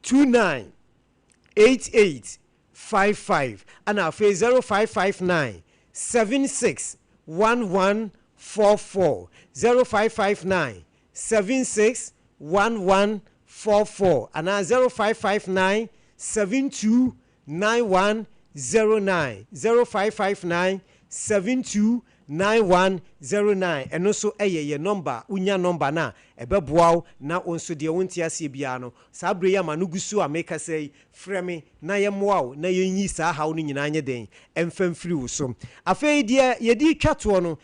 29 8855 and our face 0559 76 1144 0559 76 1144 and our 0559 72 9109 0559 72 9109 and also ye number unya number na ebeboaw na onso de wonti ase bia no sabre ya manugusu ameka sei freme na ye moaw na yenyi sa hawo no nyina anye den emfamfiri wo so afei de ye di twato no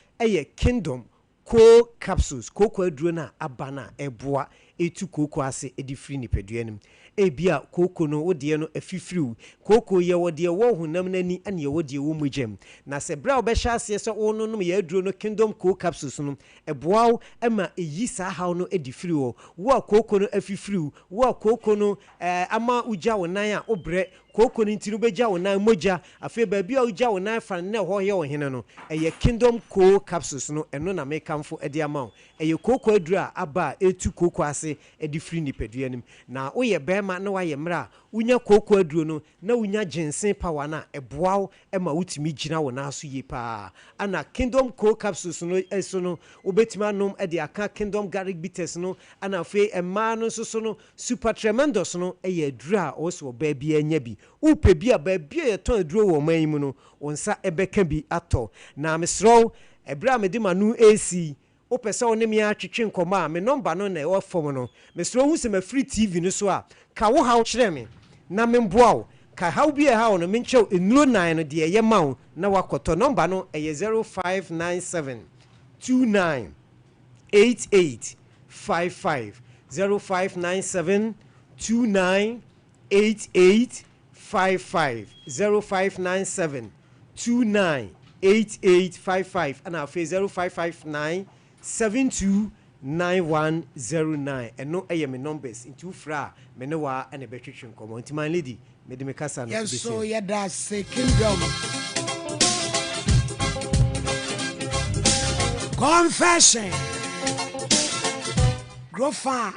Kingdom co capsules koko aduro na abana eboa etu koko ase edifiri ni peduanim ebia koko no wode no afifiriw koko ye wode wo honam nani ane ye wode wo mugem na se bra obehya ase so wo no no ye aduro no Kingdom co capsules no eboaw ema eyi sa haw no edifiri wo koko no afifiriw wo koko no ama uja wonan a obre koko ni ntinu beja wonan moja afi ba bia uja wonan fa ne ho ye wo hene no Kingdom co capsules no eno na mekamfo edi ama koko adura aba etu koko ase edifiri ni peduanim na wo ye bema na wa ye mra unya koko aduro no na unya jensen power na eboaw ema wutimi gina wona so ye pa ana Kingdom co capsules no eso no obetima nom edi aka Kingdom garlic bitters no ana fe ema no so no super tremendous no adura o so ba bia anya bi upe bia ba bia ye ton aduro wo man mu no onsa ebeka bi ato na mesro ebra medima nu AC o pese one me atwetwe nkoma me number no na e fom no mesro hu se ma free TV no so a ka wo hawo kire me na me mboawo ka hawo bi e hawo no me nchew enuro 9 no de ye mawo na wakoto number no e 0597 29 8855 0597 29 8855 0597 29 8855 and our face 0559 729109 and no AM numbers into fra menewa and a betritron come on to my lady medimekasa no yes so yeah that's Kingdom confession grow far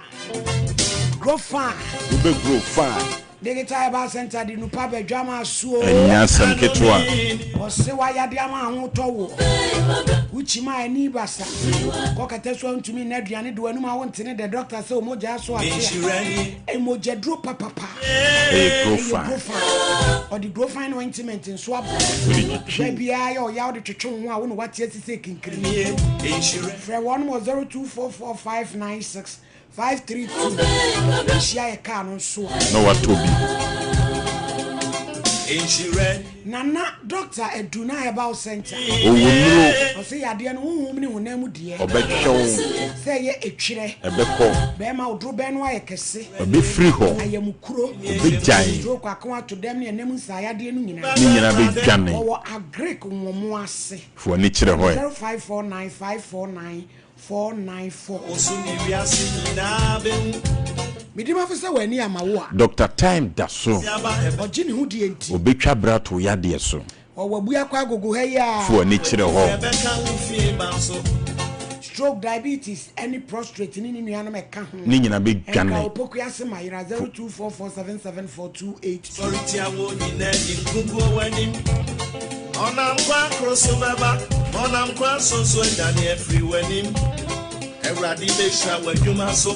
Digital Bar Center di nupa be dwama suo enya sam ketwa o se wa ya de ama ho towo uchima ani basa ko kete so ntumi na aduane de wanu ma wonte ne the doctor say o moja so ate e moja dro papa o di grow fine ointment in swap bia ya o ya o de twetwe ho a wo no wate asise kinkiri frɛ one mo 0244596532 share car no so no what to be Nana doctor Eduna about center o say ade no honhom ne honam mu de obetwew say ye etwire ebekọ be ma odro be no ayekese obe free ho ayamukuro obejan dro kwakon to dem ne enam nsayade no nyina ni nyina be dwane o agrek nwomo ase fo ni kire ho 0549549494 osuni wiase na be midima fisa wani amawo a Dr. Time daso ogini hu die enti obetwa brato ya de so o wabu akwa agogo ha ya fo ni kire ho stroke diabetes any prostrate ni nuano meka ho ni nyina be dwane opoku ase mayira 0244774228 sorry ti awo ni na gugu wani onam kwa cross baba onam kwa so dani everywhere Everybody be sure when you must so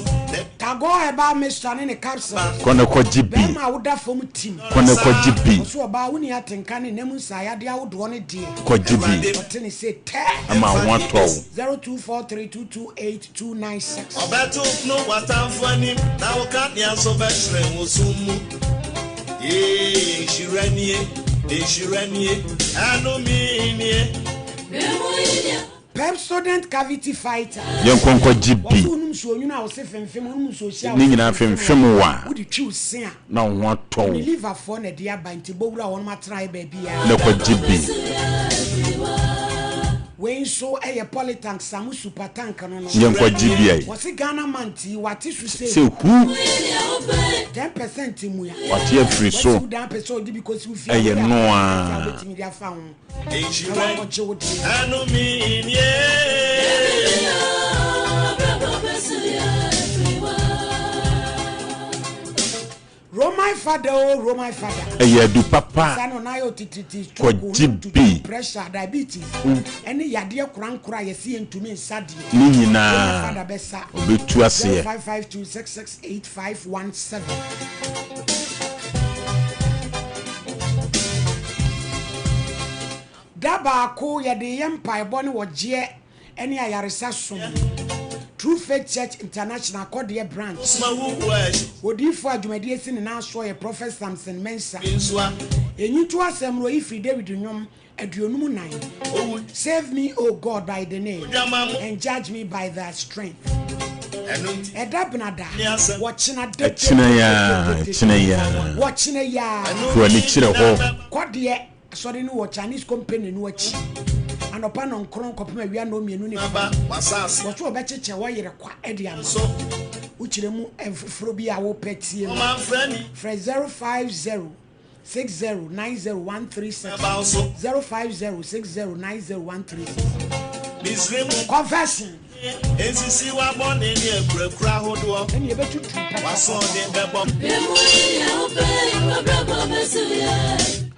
Kago eba Mr. ne capsule kone ko jibi be ma woda fom team kone ko jibi so ba woni atenka ne nemu nsaya de awodo ne de ko jibi otene say te ama won to 0243228296 obeto no watamfani na wo ka dia so be hre wo sumu shiranie anomini Pep student cavity fighter. Yankonko jibi. Wonu so nyuna wo se femfem wonu so sia. Ni nyina femfem wa. Wo di twi sen a. Na ho to. Ni liver for na dia banti bowura won ma try ba bia. Na ko jibi. when so a polytank samu super tank no no yen kwa GBI what's Ghana manti what is to say who 10% mu ya what you free so because we feel no Romai father. Du papa. Sano na yo tititi stroke, pressure, diabetes. Any yadia kura yesi ntumi nsadi. Ni nyina. Father besa. Obetu ase. 0552668517. Daba ko yade yempa ebo ne woje ene ayaresa som. True Faith Church International Kodia branch. Odifo adwumadi esi ne na so ye Prophet Samson Mensa. Enyi to asem ro ifi David nyom aduonum nan. Save me, O God, by the name and judge me by thy strength. Edabnada watchina de watchina ya for ni chire ho Kodia sorry no Chinese company no achi. Anopa no nkron kopema wia no mienu ni baba wasas wo to obecheche wo yere kwa ediam so uchiremu enfufuro bi a wo petie mu fra 050609013 050609013 confession ensisi wa bone ni ekura hodo eni ebetutu waso de bebo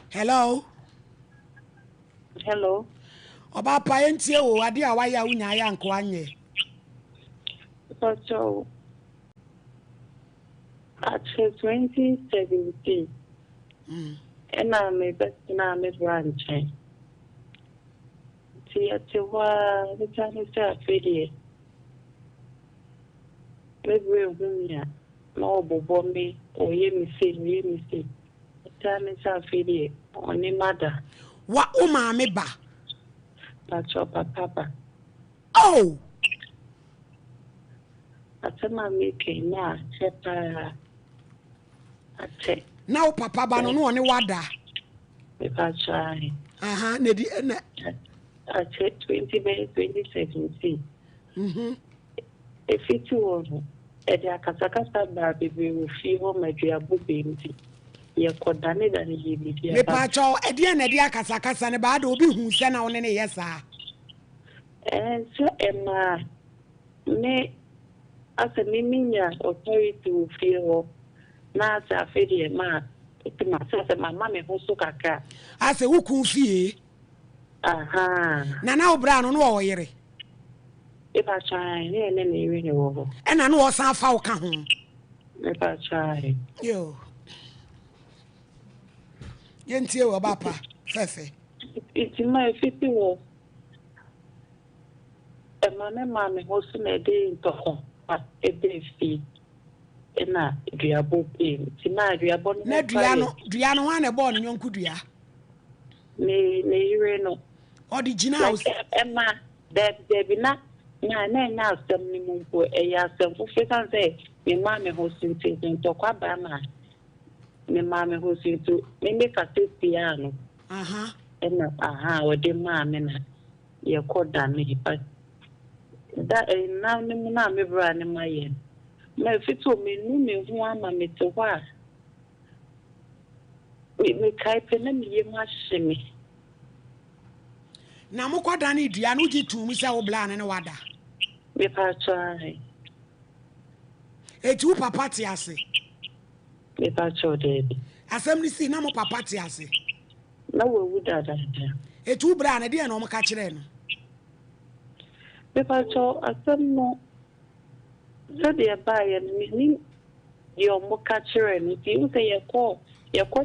Hello. Oba pa entie wo ade a waya unya ya nko anye. So at 2017. And I may best na me branch. Tia tiwa the Chinese affiliate. Maybe we no bobo me or ye me say. Chinese affiliate on mother. Wa o ma me ba. Papa. Oh! Atema making na chepa ate. Now papa ba no one wada. Me pa try. Ne di na. Ate 2017. If it was e dia kasakasa ba bebe wo fi ho maduabo be nti. Ye kodane da ne ye bi dia. Me pa cho e dia na dia kasakasa ne ba da obi hu se na one ne yesa. So Emma me as a miminya authority will feel na sa fedi ma iti ma sa mama me ho so kaka ase wo kun fie na obra no no oyere e ba chai ne iri ne wo e na no o san fa wo ka ho e ba chai yo yentie wo bapa fefe iti ma fiti wo Mama was a day in Tohon, but a day fee. And now, Diabo pain. Tonight, we are born. Diano, one a born in Yonkudia. Nay, Reno. Or the Gina, Emma, that there be not. Now, some minimum for a year, some for and say, my mamma hosting to Tokabama. My mamma hosting to make a piano. And or the mamma, your called me, but. That now me brand in my yen. My fit to me, no me one mammy to what? Me type in me much me. Now, Moko Danny, Dianu to Mr. Oblan and Wada. Me pa try. A two papatiase. Me pa cho dead. Assembly see no more papatiase. No would that. A two brand, a dear no more catching. Because I said no. So they buy and meaning your more catcher and if you say your call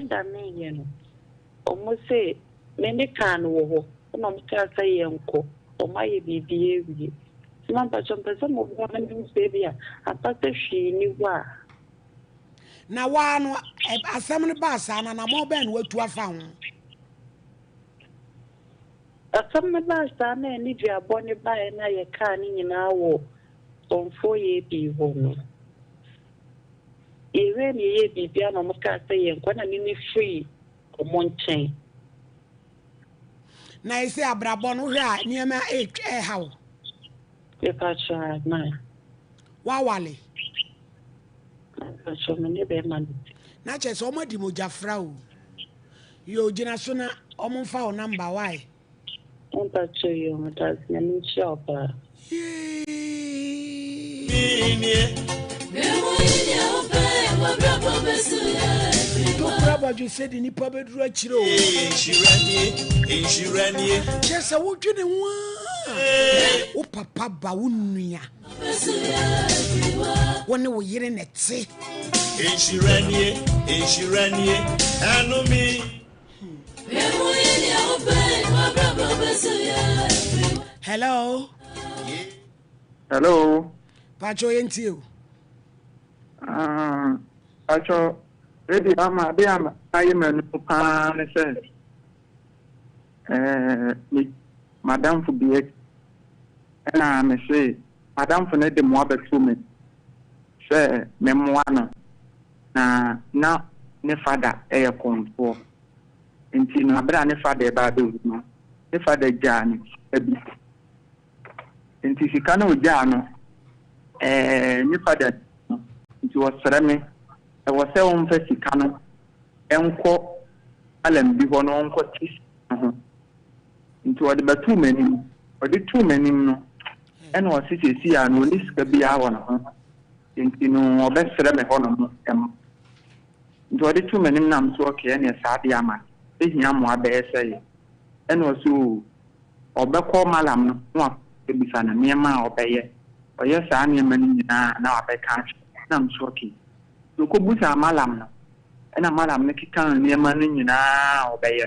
damn, you know. Almost say, many can wo, no can say uncle, or my baby. Some person of woman baby, a pastor she knew what. Now, one a salmon bass and a mobile were to have found. Some of us are need your bonny by and I can in our on 4 years be home. Even ye be piano, Maka say, and when I mean free or one chain. Na ise abrabọ no hwe a niema hawo. Ke ka cha na. Wa wale. So me ne be man. Na che so omadi mojafra o. Yo gina so na omfa o number why? On ta che yo mata na ni shop. Brother, you said in the public retro. Insuranie. Just a wood in one. Oh, Papa Baunia. When we hear in it, say, Insuranie, and me. Hello. Hello. Pacho into you. Pacho, ready, I'm I am a pan, Madame for be and I may say, Madame for the mother to me. Say, Memoana. Now, ne father, air control. Until my brother, father, Badu, ne father, Jan, a bit. Until she cannot Jano, ne father, it was ceramic. I was so unfesticano, uncle, Alan, before no uncle tis. Into the two many, or the 2 many, and was it see and will this be our into best ceramic honor. Into the 2 many names work here near Sadiama, taking a more say, and also or Bako Malam, no, to be son, a near ma or bay, or yes, I am many now I can't. I'm shocking. You could put a malam, and a malam make it come near money now, obey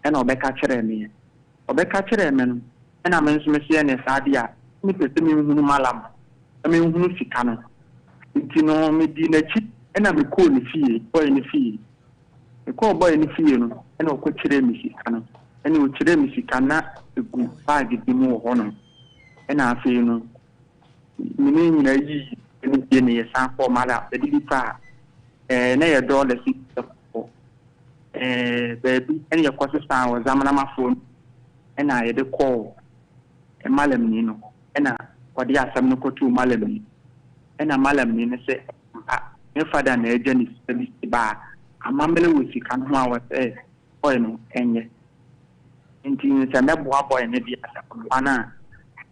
and obey catcher me. Obey catcher men, and I mention Monsieur and Sadia, Mr. Malam. I mean, who's he canon? It's no me dinner chip, and I'm a cool in the field, boy in the field. A call boy in the field, and I'll quit Missy Canon, and you would Missy cannot good bag it be more honor. And I feel no meaning any sample mala, the dipa, nay a dollar baby, any of course, I was Zamanama phone, and I had a call a malam nino, and I what the Asamoko to malam, and a malam nina say, no father and agent is the bar, a mamma with you can was a boy no, and yet. Indeed, it's a boy and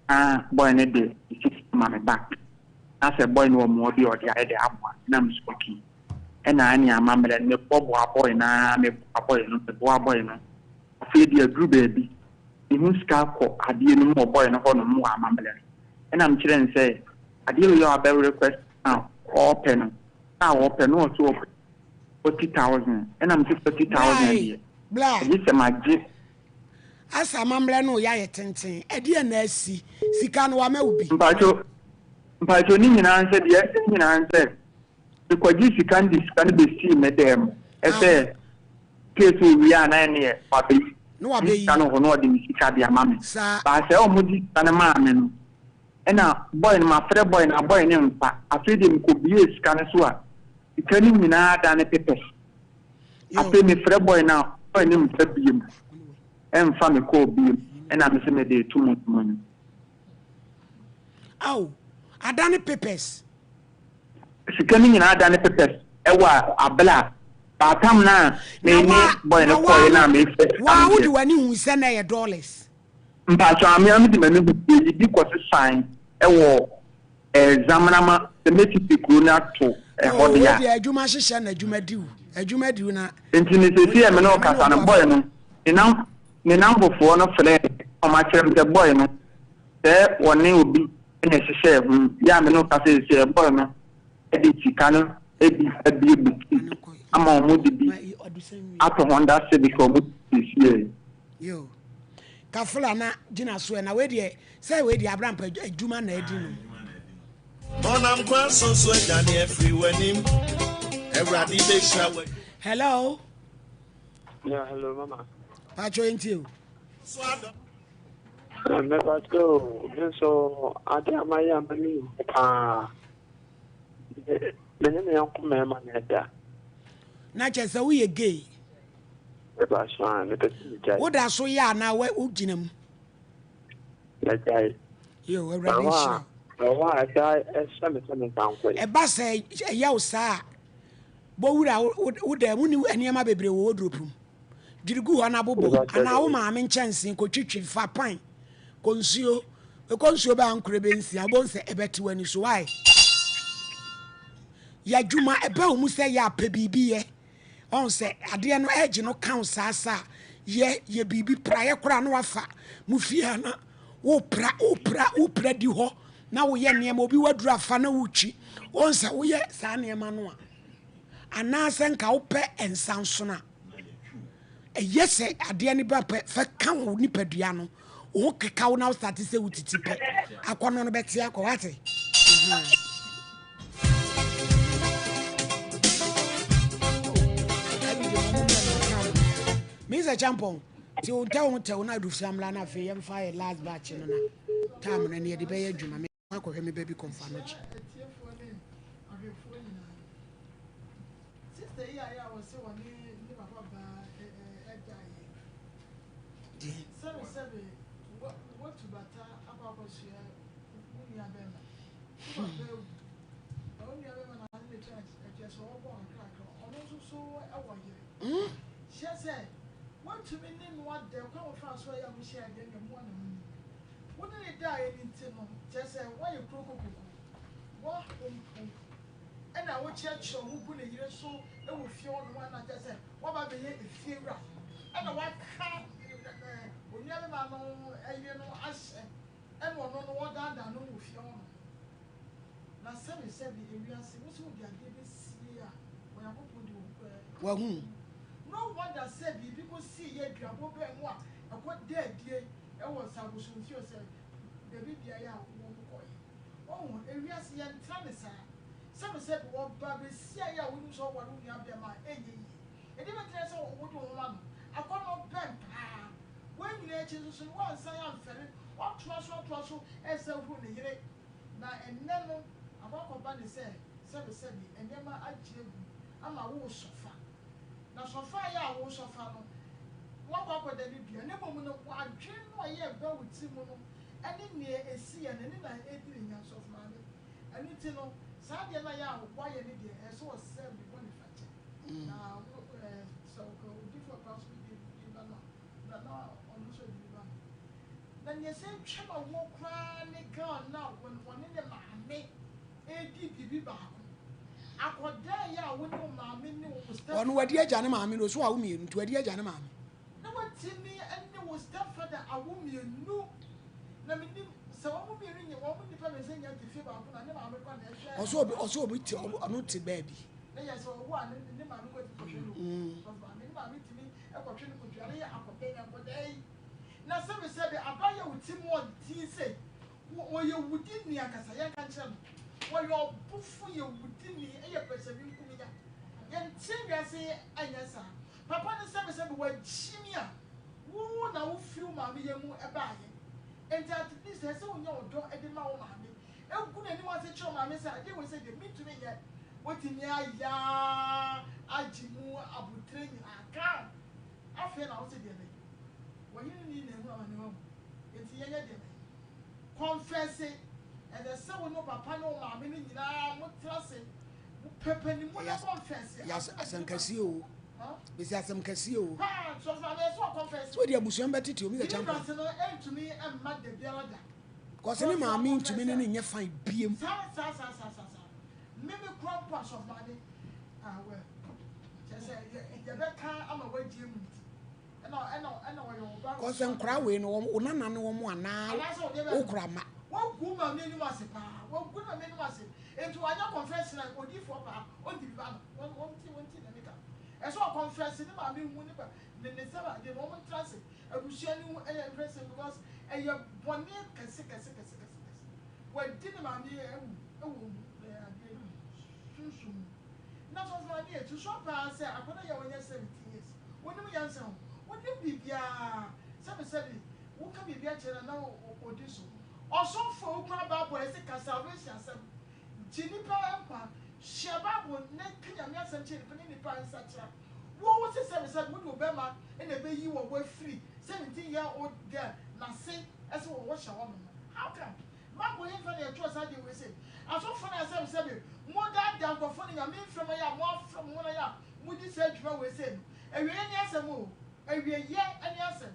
a boy and a day, 6 months back. As a boy no more the other the abwa nam spoki and I am mamma and the boy na me a boy no the boy no feed your group baby the moon scalp I dear no more boy no honor more mamma and I'm children say I deal your better request now open now open no to open 40,000 and I'm 50,000 blah this is my gift as a mamma no ya yetenten e de na asi sika no wa ma ubi But you need an answer, yes, an answer. Because you can be seen, madam. As a case we are 9 years, Papi. No, I be no the Mississippi, mammy. But I say, oh, Moody, and a man. And a boy, my friend boy, and a boy named I feed him could be a scanasua. You tell me now than a pepper. I pay me friend boy now, boy named Fabium. And family call beam, and I'm a day 2 months money. Oh. Adani papers. She coming in Adani papers. Ewa abla. Batam na me boy na boy na me. Why would you any who send $1? But I'm the man because sign. Ewo examinama the meeting people not to Hodia. Juma Shishan, a Juma do na. Intimacy, I'm no Casana boy. No, enough, the number for no friend. How much the boy no. There one name will be. Necessary, yeah, no passes a boy, no, Eddie Cano, Eddie, I'm on Moody, after one that civic or this year. Yo, Kafulana, Gina Swen, away there, say, where the Abram, a Juma Nedin. Bonam Quasso, so Danny, everywhere him, every day shower. Hello. Yeah, hello, Mama. Pacho into you. Never go. So I tell my young believe. The name of my man. Not just a we gay. What are so ya now? Where would you know? You were ready. A bass say, Yow, sir. But would there any of my baby wardrobe? Did you go on a bobo? And now, mamma, in chance in coaching for pine. Conceal a conceal bound crebency. I won't say a better when it's why. Ya Juma a bow must say ya baby. On say, I dear no edge no count sasa. Ye bibi prior crown wafa. Mufiana. Upra di ho. Now we are near Mobi Wadra Fana Uchi. Once we are Sania Manua. And now send cowpe and Sansona. Yes, I dear ni bape for count nipediano. O cow now start to say with tipe. I can't on bet Yakoati. Mr. Champon, till tell now do some lana fee and fire last batch in a time and near the bay. I call him a baby confirmed. She said, "What to me name what the come from so I am share again the morning. Wouldn't it die in Timon? Just say, why you croak? What? And I would church or who put a year so it will feel one. I just said, what about the fear? And I want can't when you never know, you know, us and one on what I don't know if you know. Now, somebody said the area, what's what they are giving here when I put you. Well, no one that said people see ye grabo be mo a what dead ye e was sabusun ti o say the baby ya wo ko yi oh area si yan tranisa some say wo ba be si ya wo so wo no ya be ma eyi e dey make say wo do wo ma no akono ben pa when you let you so one say am fere what so e say hu ne yire na enne no abako ba ne say bi enema agye ama wo sofa na sofa ya wo sofa no wo kwa da bibia ne bomu no adwen no ye ba wuti mu no ene ne esi ya ne na ediri nya sofa ma ene ti no sa de na ya wo ye ne de e so se bi boni fache na so ko different pass bi ba na on so bi ba na ne se twema wo kwa ne ga na won ne ma me edi bibi ba on what dear Janna Mammy was so mean to a dear Janna Mammy. No one tell me and there was that father a woman knew. Let me so I will be ringing a woman if I was saying to feel about another. Also, we tell not to baby. Yes, or one in the man who to me a question could you a day. Now, some said I buy you with Tim one tea say, or you would give me a Casaya cancer. Well, you're buffo, you would give me a person in Kumida. And Timmy, say, and yes, sir. Papa and Sammy said, well, Chimia, who now feel mammy and a bag. And that this has on your door at the mouth, mammy. Oh, good anyone said, your mammy said, they will say, they meet to me yet. What in ya, Ajimu, Abu Train, I can't. I feel I'll say, well, you need a woman. It's the end. Confess it. And the son no papa no mammy, you know, what trust it. Pepper, you want to confess it. Yes, as I'm Cassio. Besides some Cassio. So I confess. So, dear Museum Betty to me, the champion to me and Mad the Bielada. Because any mammy to me in your fine beam. Maybe cross of money. Ah, well. Just say, the back I'm away, Jim. And I know, because I'm crying or none and one now. Oh, grandma. What woman made you was a pa? What good I made was it? And to another confession, I would give for pa, on the van, one thing, and so I confess in my being whenever the moment transit, I will share you and impressive because I have 1 year can sick. Well, didn't my dear, not of my dear to shop. I said, I put a young 17 years. When we answer, what you be, somebody who can be better now or this. Also, for Crabba, I say, salvation, some Jinipa Empa, Shabab would not pin a mess and chill in the price such a What was it said would Obama and a baby you were free 17-year-old girl na say as we wash a woman. How come? My boy for the trust I do say. As often as I said, more than go funny I mean from a more from one ya would you say we say. And we any answer more. And we yeah any answer.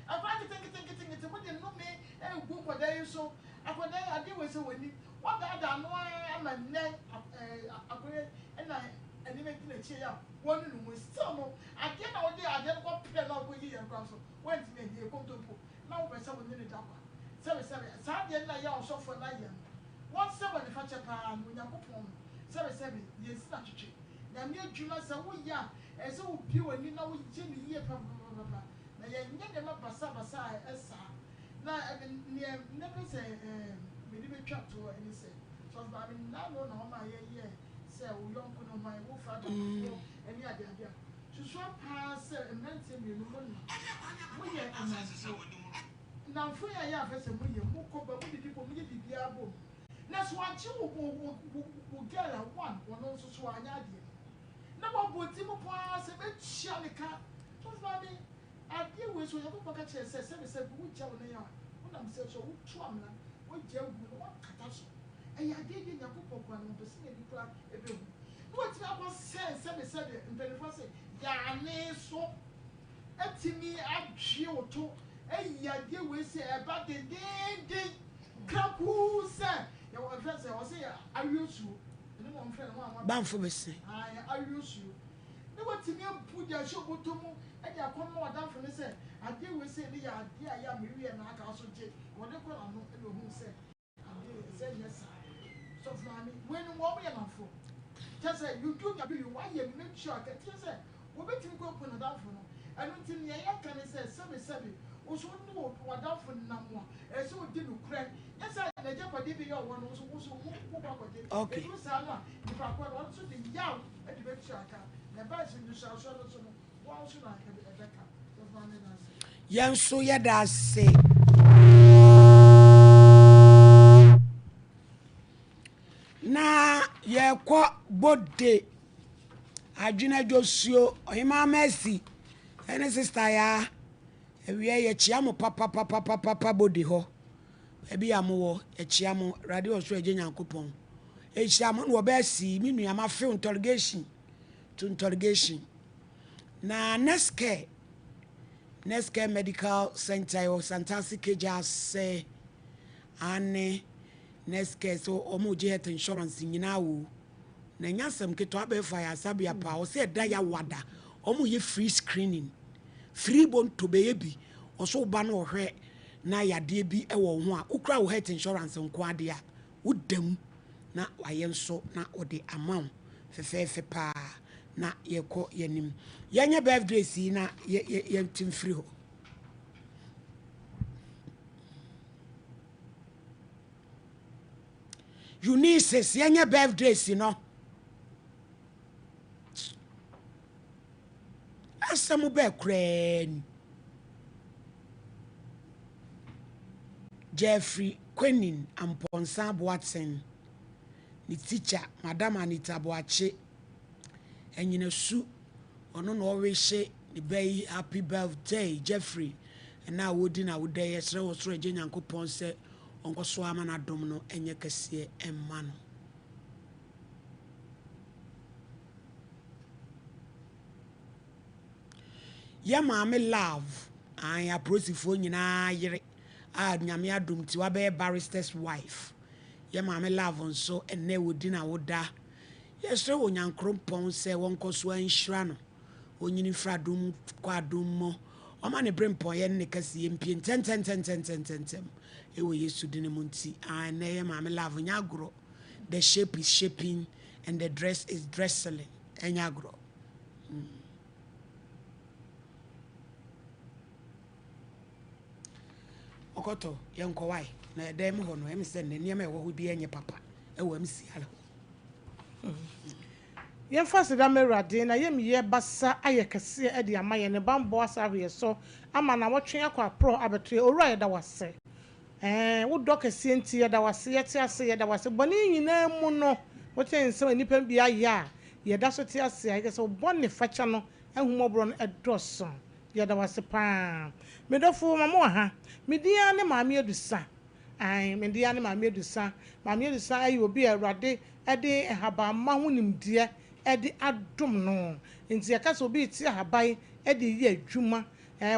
I try to think it wouldn't know me and book what they so I could I do so when you what I don't know I'm a neck and I even in a chair. One was still I can't all day I didn't want to pay no way and council. When you come to now by someone in the top. 7 Saturday night also for 9 years. 17 if I check when you go home. 7 yes, not to check. Now, near Juna, so we young, as so pure and you know, Jimmy here, blah. Now, you never basa as now, I mean, never say, we didn't chat to any say. So, I mean, now, no, my year, say, we don't put on my wolf, any idea. To swap pass and mention you, we are now, for I have as a million, who cover with the people, maybe the album. That's why you will get a one also so I had you. Now, what Timo pass a bit shalika. Just money. I deal with so you pocket says, which are they are. When I'm so trauma, what jail will want catastrophe. And I did in your book one of the singing club every week. What I was saying, 7 and 24 say, Yane so. To me, I chill to. Hey, ya dear, we say about the day, Kraku, sir. Your friend say, I say, I use you. And one friend, one for me say, I use you. No, what to me, put your show to me, and you come more down from me, say, I dear, we say, dear, I am Mary and I also take whatever I know, and who said, I said, yes, sir. So, Fanny, when what we are not for, just say, you do not do why you make sure I can just say, we'll bet you go up on a down for no. I don't think I can say, 7. Also, no, what out for Namwa, and so didn't crack. Yes, I never did your one also. Okay, if I quite also the young at the venture, the best in the South, so why should I have a backup? Young so ya does say. Na ye kwa bode Adwina Josio Oyima Mercy ene sister ya ewie ye chiamo papa body ho ebi amowo e chiamo radio so eje Nyankopon e chiamo no be si mi nua ma fe interrogation na next care medical center o Santasi Keja say ane next care so omo je health insurance nyina wo na nyasem keto abefa ya sabia pa o se da ya wada omo ye free screening free bon to be bi oso ba na ohwe na yade bi e wo ho a ukra wo health insurance nko ade a wodam na wayenso na ode amount fefefe pa na yeko yanim yenye birthday si na ye tim free ho Eunice yenye birthday si no asamu be kran Jeffrey Quenin Amponsa Watson ni teacher Madam Anita Boache enyina su ono no wehye ni bay happy birthday Jeffrey na wodi na wodai yesre wo soro eje Nyankopon se onkoso ama na dom no enye kase emma no ya maame love an aprosifo nyina yire a nyame adom ti wa be barrister's wife ya maame love nso enne wodi na woda yesre wo Nyankopon se wonkoso anhira no onyini fradum kwadum mo oma ne brempon ye ne kase ye mpie ten ewo Yesu dine munti an ya maame love nyagro the shape is shaping and the dress is dressing enyagro okoto yenko wai na dem ho no em se ne niam e wo ho bi enye papa e wo am siala yen fast da merade na yem ye basa ayekase e de amaye ne bambo asahwe so ama na wotwe akwa pro abeto owura ye da wase wo dokase enti ye da wase ye ti ase ye da wase boni nyina mu no wote nsem nipa bia ye a ye da so ti ase ye se boni facha no ahumobro no edoso yada wase pa medofo mama ha media ne maame adusa ai media ne maame adusa ayi obi awrade ede haba ma honimdie ede adom no nti yakasa obi ti haban ede ye adwuma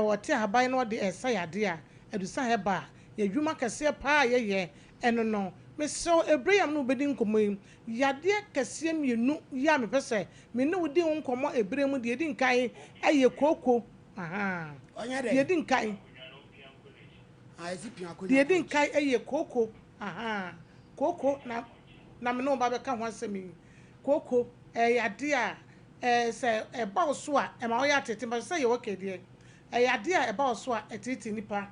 wote haban no de esa yade a adusa heba ye adwuma kese pa ye eno no meso ebreyam no bedi nkomo yade kese mienu ya me pese me ne wodi nkomo ebremu de edi nkai aye koko aha de edi nkai de edi nkai aye koko aha koko na me no ba be ka ho asemi koko yade a se eba oso a e ma wo ya tete ba se ye wokede yade a eba oso a etiti nipa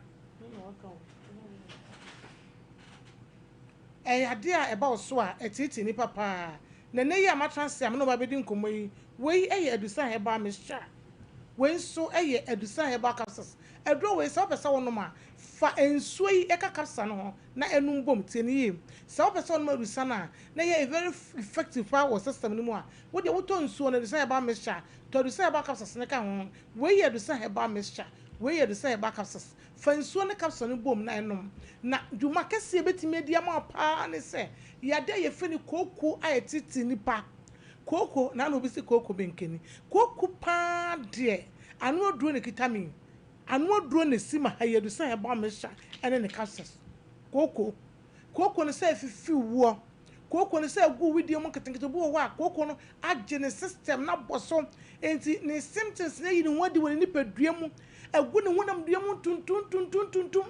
ade a eba oso a etiti nipa pa na ne ya matranse am no ba bedi nkomo yi wei adusa heba mesha wei so adusa heba capsules edro wei se opese wono ma fa ensuo yi eka capsule no na enum bom tieni yi se opese wono ma adusa na ye very effective power system ni mu a wo de woto nsuo na adusa heba mesha to adusa heba capsules ne ka ho wei adusa heba mesha wei adusa heba capsules fa nsuo ne capsule no bom na enum na dwuma kese betime dia ma pa ne se yade ye feni koko ayetiti nipa koko na no bi se koko benkeni koko pa de anu oduro ne kitamin anu oduro ne sima hayedu se heba mesha ene ne capsules koko ne se fifi wo koko ne se gu video mo ketenkete bo wa koko no agye ne system na boso enti ne symptoms ne yi ne wadi woni nipadua mu agu ne wonam dua mu tuntuntuntuntuntum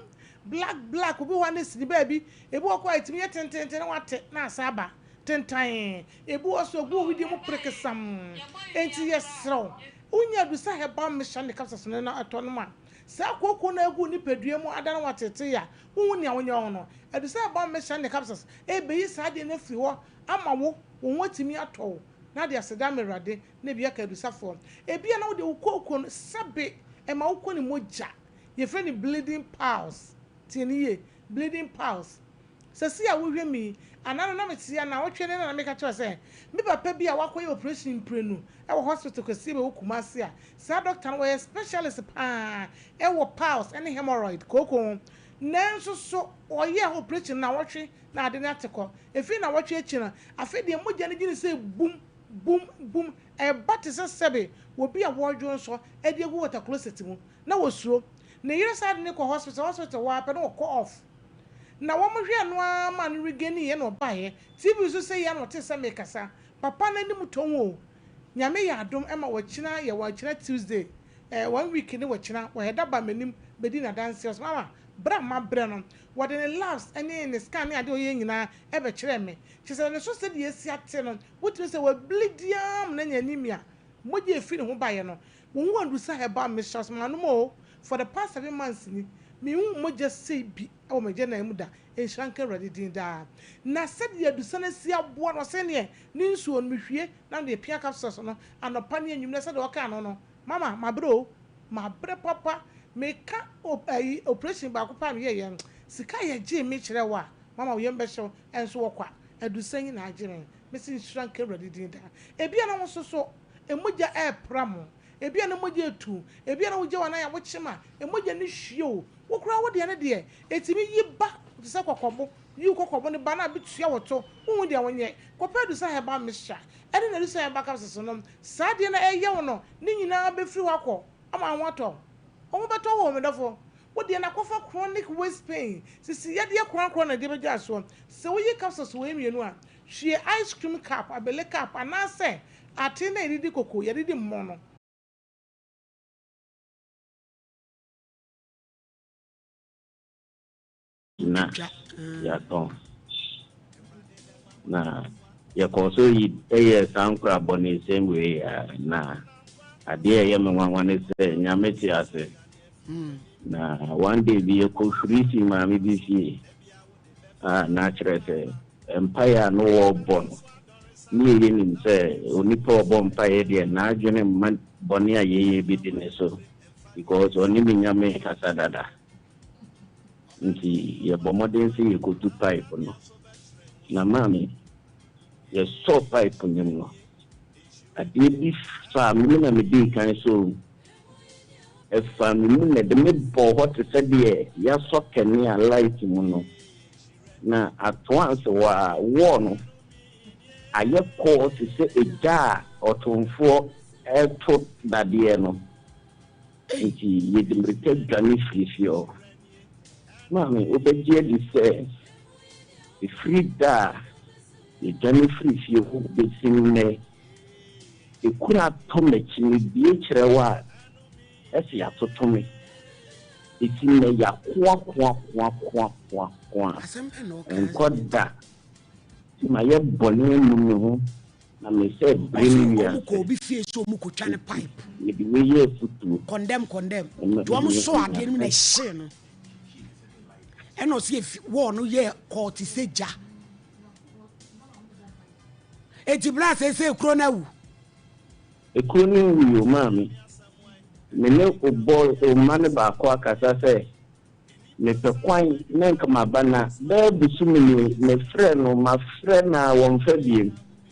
black obi wa ne sini baabi ebi okwa itimi yetententen na wate na asaba tentan ebi oso gu video mu prekesam enti yesro unya dusa heba mesha ne capsules na atono ma sa koko na agu nipadua mu adana watete ya hu ne awonya ono adusa heba mesha ne capsules ebeyi sa de na firi ho ama wo wotimi ato na de aseda merade na bia ka adusa fo ebi na wo de koko sabe e ma wo ni moja ye friend bleeding pulse tieniye bleeding pulse sesi a wo hwe mi anana na metia na wo twene na meka cho se me papa bi a wakoye operation prenu e wo hospital kwesi be wo kumase a sa doctor no specialist pa e wo pulse any hemorrhoid koko nanso so oye operation na wo twe na ade na teko efi na wo twe echi na afi de moja ne gini se boom e bate se sebe wo bi a wo dwo so e de gu water closet mu na wo suo na yire sad ne ko hospital wa pe no ko off na wo mo hwe no ama no regeni ye no bae tv so say ya no te se mekasa papa na nim tonwo nyame ya adom ema wo kina ye wo kina Tuesday 1 week ni wo kina wo heda ba manim bedi na dance mama bra ma bra no wo de ne labs ene ne scan ne ade oye nyina e be kire me kise ne so se de esi ate no wo tiri se wo bleediam na nya anemia moje efi ne ho bae no wo hu andusa heba mishas manumo for the past 7 months ni me hu moje sei bi o meje na emuda e hranke ready din da na said ye adusa na si aboa no se ne ni nsuo no hwie na de pia capsules no anopa ne anwum na said o ka no mama mabre papa meka operation ba ko pa me ye sika ye je me kire wa mama wo yembe hyew enso wo kwa adusa nyi na agire me si hranke ready din da ebia na wo so emoja pramo ebia na moja etu ebia na woje wana ya wochima emoja ne hwie o wokura wo de ne de etimi yiba se kokobo yi kokobo ne ba na bitua woto hu de wonye kopedu sa heba mesha ene na rusa heba capsules no sa de na eye wo no ni nyina be firi wakọ ama woto o beto wo me dofo wo de na kofa chronic waist pain sisi ye de kran na de be gya so se wo yi capsules wo emienu a hwie ice cream cup abele cup anase ate na eridi koko ye ridi mmono na ya ton na ya koso yi sankra boni same way na ade ye me wanwane se nyame ti ase na one day bi ko frisi ma mi bi fi na chrete empire no wo bon ni ye ni se onipo bo empire de na adwene man boni ayeye bi di ne so because oni mi nyame kasa dada nti ye bomodin si ye ko tu pipe no na mami ye so pipe nyum no adeɛ bi fa me na me di kan so ɛfa me mu na de me bɔ hɔ te sɛ deɛ yɛasɔ kɛne a light mu no na atoanse wɔ no ayɛ kɔɔ te sɛ ɛgya a ɔtomfoɔ ɛto dadeɛ no nti yɛde mmirika dwane firifie hɔ maame wobɛgye adi sɛ ɛfiri da a yɛdwane firifie hɔ bɛsi nnɛ ɛkura atɔ m'akyi me bie kyerɛ wɔ a ɛsɛ yɛatoto me ɛsi nnɛ yɛakoakoakoakoakoa nkɔ da ma yɛ bɔne mu me ho na me sɛ bring me ko bi fie so mu ko twane pipe ye bi we ye futu condemn do so ade no na hye no eno se wo no ye court seja eti bla se kro na wu ekro ni wu mami me ne obol o mane ba ko akasa se me pe kwan na nka mabana ba bisu me frɛ no ma frɛ na won fa biem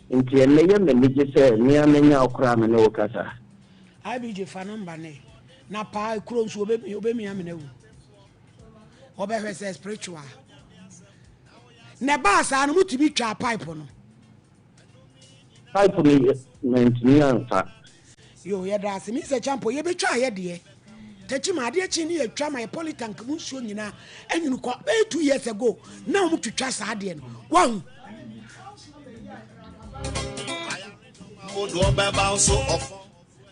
nti ene ye me ne gese me amenya okra me ne okasa IBJ fa number ne na pa kro nso obe mi amena wu obe hwese spiritual ne ba sa no mutumi twa pipe no mentini anfa yo ye da se mi se champo ye betwa ye de tachi ma de chi ni ye twa ma politank mu nsuo nyina anyunu ko 2 years ago na mu twitwa sa de no wan odo baba so of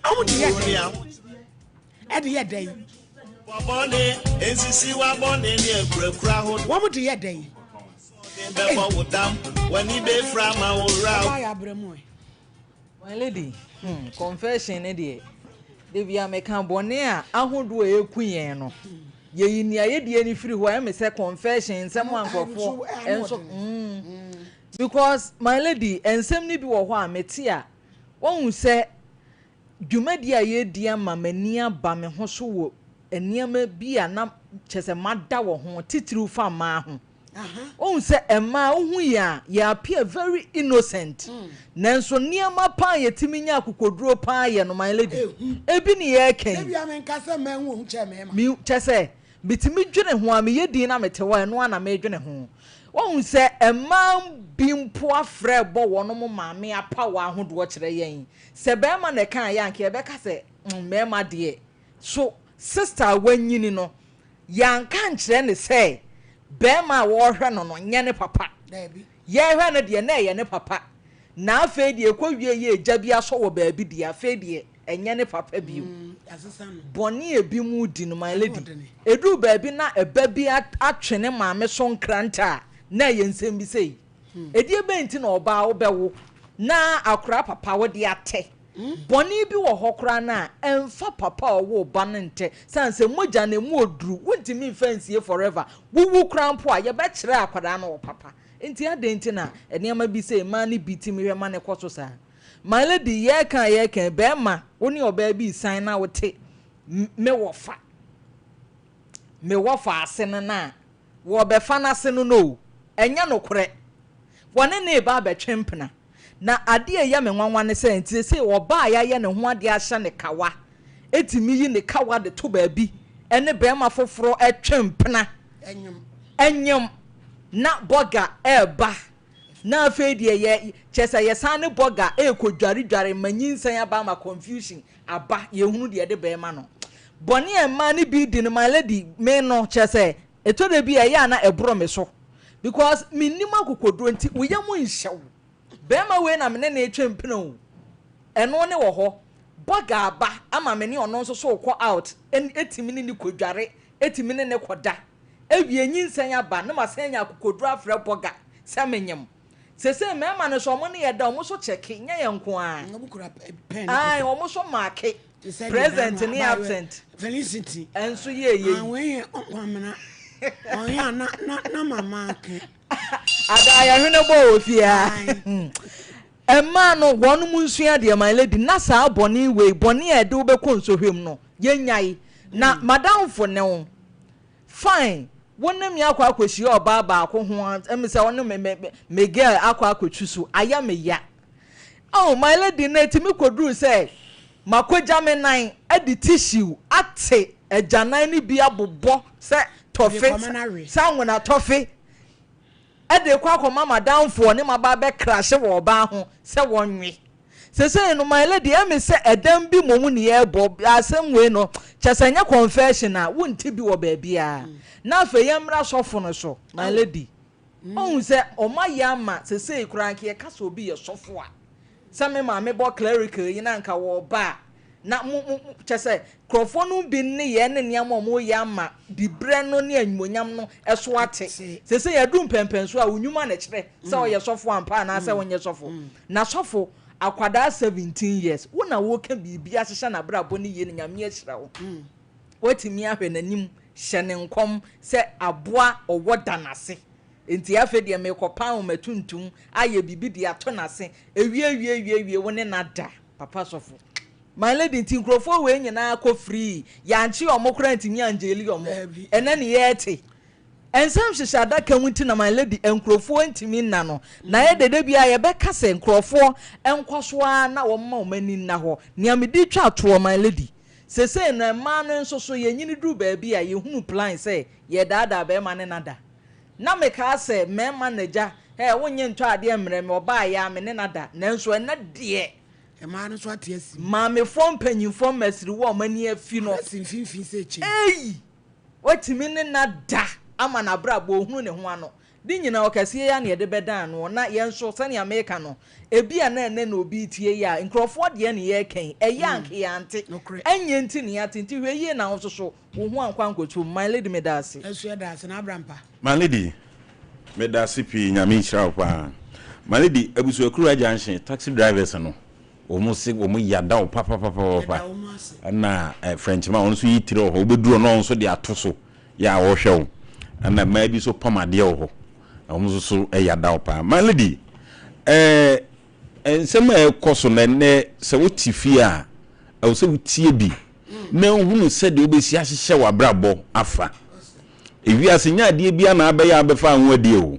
awudi ye de ye dey wabone ensisi wabone ni ekura ho wamudi ye dey be bo wodam wani be fra ma wo ra ba ya bremu my lady confession ne de bia me kan bone a ahodo ekuyen no ye yini aye de ni firi ho am say confession nsem ankofo enso because my lady ensem ni bi wo ho a meti a won say dwumadi a ye di ama mani aba me ho so wo eniama bi a na chese mada wo ho titiri fa ma ho on say emma ohu ya appear very innocent nanso niama pa yetimi nya akokoduro pa ye no my lady ebi ni ye ken ebi amenka se menwu nche me ma mi chese bitimi dwene ho a me yedi na metewa no na me dwene ho on say emma bimpo afre bo wono mo maame apa wa ahodo kire yen se be ma ne kan ya nke be ka se me ma de so sister wanyini no yanka nkire ne say bema wo hwe no no nye ne papa ye hwe no de na ye ne papa na afa de ekwowie ye eja bia so wo ba bi de afa de enye ne papa bi boni ebi mu di no my lady edu ba bi na eba bi atwene maame so nkranta na ye nsem bi sei edi ebe nti na oba wo bewo na akura papa wo de ate boni bi wo hokora na emfa papa wo ba nte sanse moja na mu oduru wontimi fancy forever wuwu krampo a ye be kire akwada na wo papa enti adenti na eniama bi say ma ni bitimi hwe ma ne kwaso sa my lady ye kan be ma woni oba bi san na wote me wofa ase na wo be fa na ase no enya no kore wone ne ba be twempena na ade ya me nwanwa ne se nti se oba ya ye ne ho ade ahya ne kawa etimi yi ne kawa de to ba bi ene be ma foforo etwempena enyem na boga eba na afedi ye chesa ye san ne boga ekodware manyinsan aba ma confusion aba ye hunu de de be ma no boni e ma ne bi di ne my lady me no chese eto de bi ya na ebro me so because minima kokodro nti wo ye mo nhyew bema we na mene na etwempena o eno ne wo ho boga aba ama mene ono nso so kɔ out etimi ne kodware etimi ne koda ewie nyinsan aba na masanya kokodro afre boga samenyem sese mema no so mo ne yeda mo so cheke nya ye nko a ai o mo so marke present ni absent felicity enso ye we amena oya na mama ke ada ya hwene bo ofia emma no wonu munsua de my lady na sa boni we boni e de wo be konsohwem no yenyai na madam fo ne wo fine wonam ya akwa akwashi oba ba ko ho em se wonu me girl akwa akwachusu aya me ya oh my lady na timi kodru say makogya me nan edi tissue ate ejanan ni bi abobɔ say tofe sanwona tofe ede kwa akoma madamfo ne maba be crash wo ba ho say wonwe say no my lady emi say edam bi momu ne ebo asem we no kyesanya confession a wonti bi wo ba bia na afa yemra sofo no so my lady ohun say o ma yama say kura nke ka so bi ye sofo a say me ma me bo clerical yina nka wo ba na kyese krofo no bi ne ye ne niam mo yama di bre no ne anwonyam no eso ate say ye dum pempenso a unyuma na kire say o ye sofo ampa na say wonye sofo na sofo akwada 17 years wona wo ka bibia hyehyɛ na brabo ne ye ne nyame ahyira wo watimi ahwe nanim hyene nkom sɛ aboa ɔwɔ danase enti afa de me kɔpa wo matuntum aye bibi de ato nase ewie wo ne nada papa sofo my lady tinkrofo we nyina akɔ free yanchi omokra ntimi angeli omo ene ne yete ensam hyehyɛ adaka wunti na my lady enkrofo ntimi nna no na ye dede bia ye bɛka sɛ enkrofo enkosoa na wo ma omani nna ho nea me di twa to my lady sese na ma no nso so ye nyini du ba bia ye hunu plan sɛ ye dada ba ma ne nada na me ka sɛ me manager wonye ntwa ade emre me oba ya me ne nada nanso ena de ma no so atiasi ma me fom panyimfo masiri wo mani afi no sinfinfin sɛ chi watimi ne nada ama na brabo ohunu ne ho ano di nyina okase ya na ye de bedan no na ye nso sɛ ne America no ebi a na ene na obi tie ya nkrofo de ne ye kan eyank yante enye nti ne yate nti hwe yie na wo so wo ho ankwa nkotu my lady medase esu ya dase na abrampa my lady medase pi nyame nhyira pa my lady abusu akuru ajanhye taxi drivers no omo yada o papa na French man onso yitire o obeduro no onso de atoso ya wo hwe o na ma bi so pamade o omo so yada o pa my lady ensem ekoso na ne se woti fi a o se wotie bi na hunu se de obesi ahyehyɛ wabrabɔ afa ewi asenya de bia na abeya abefa anwa de o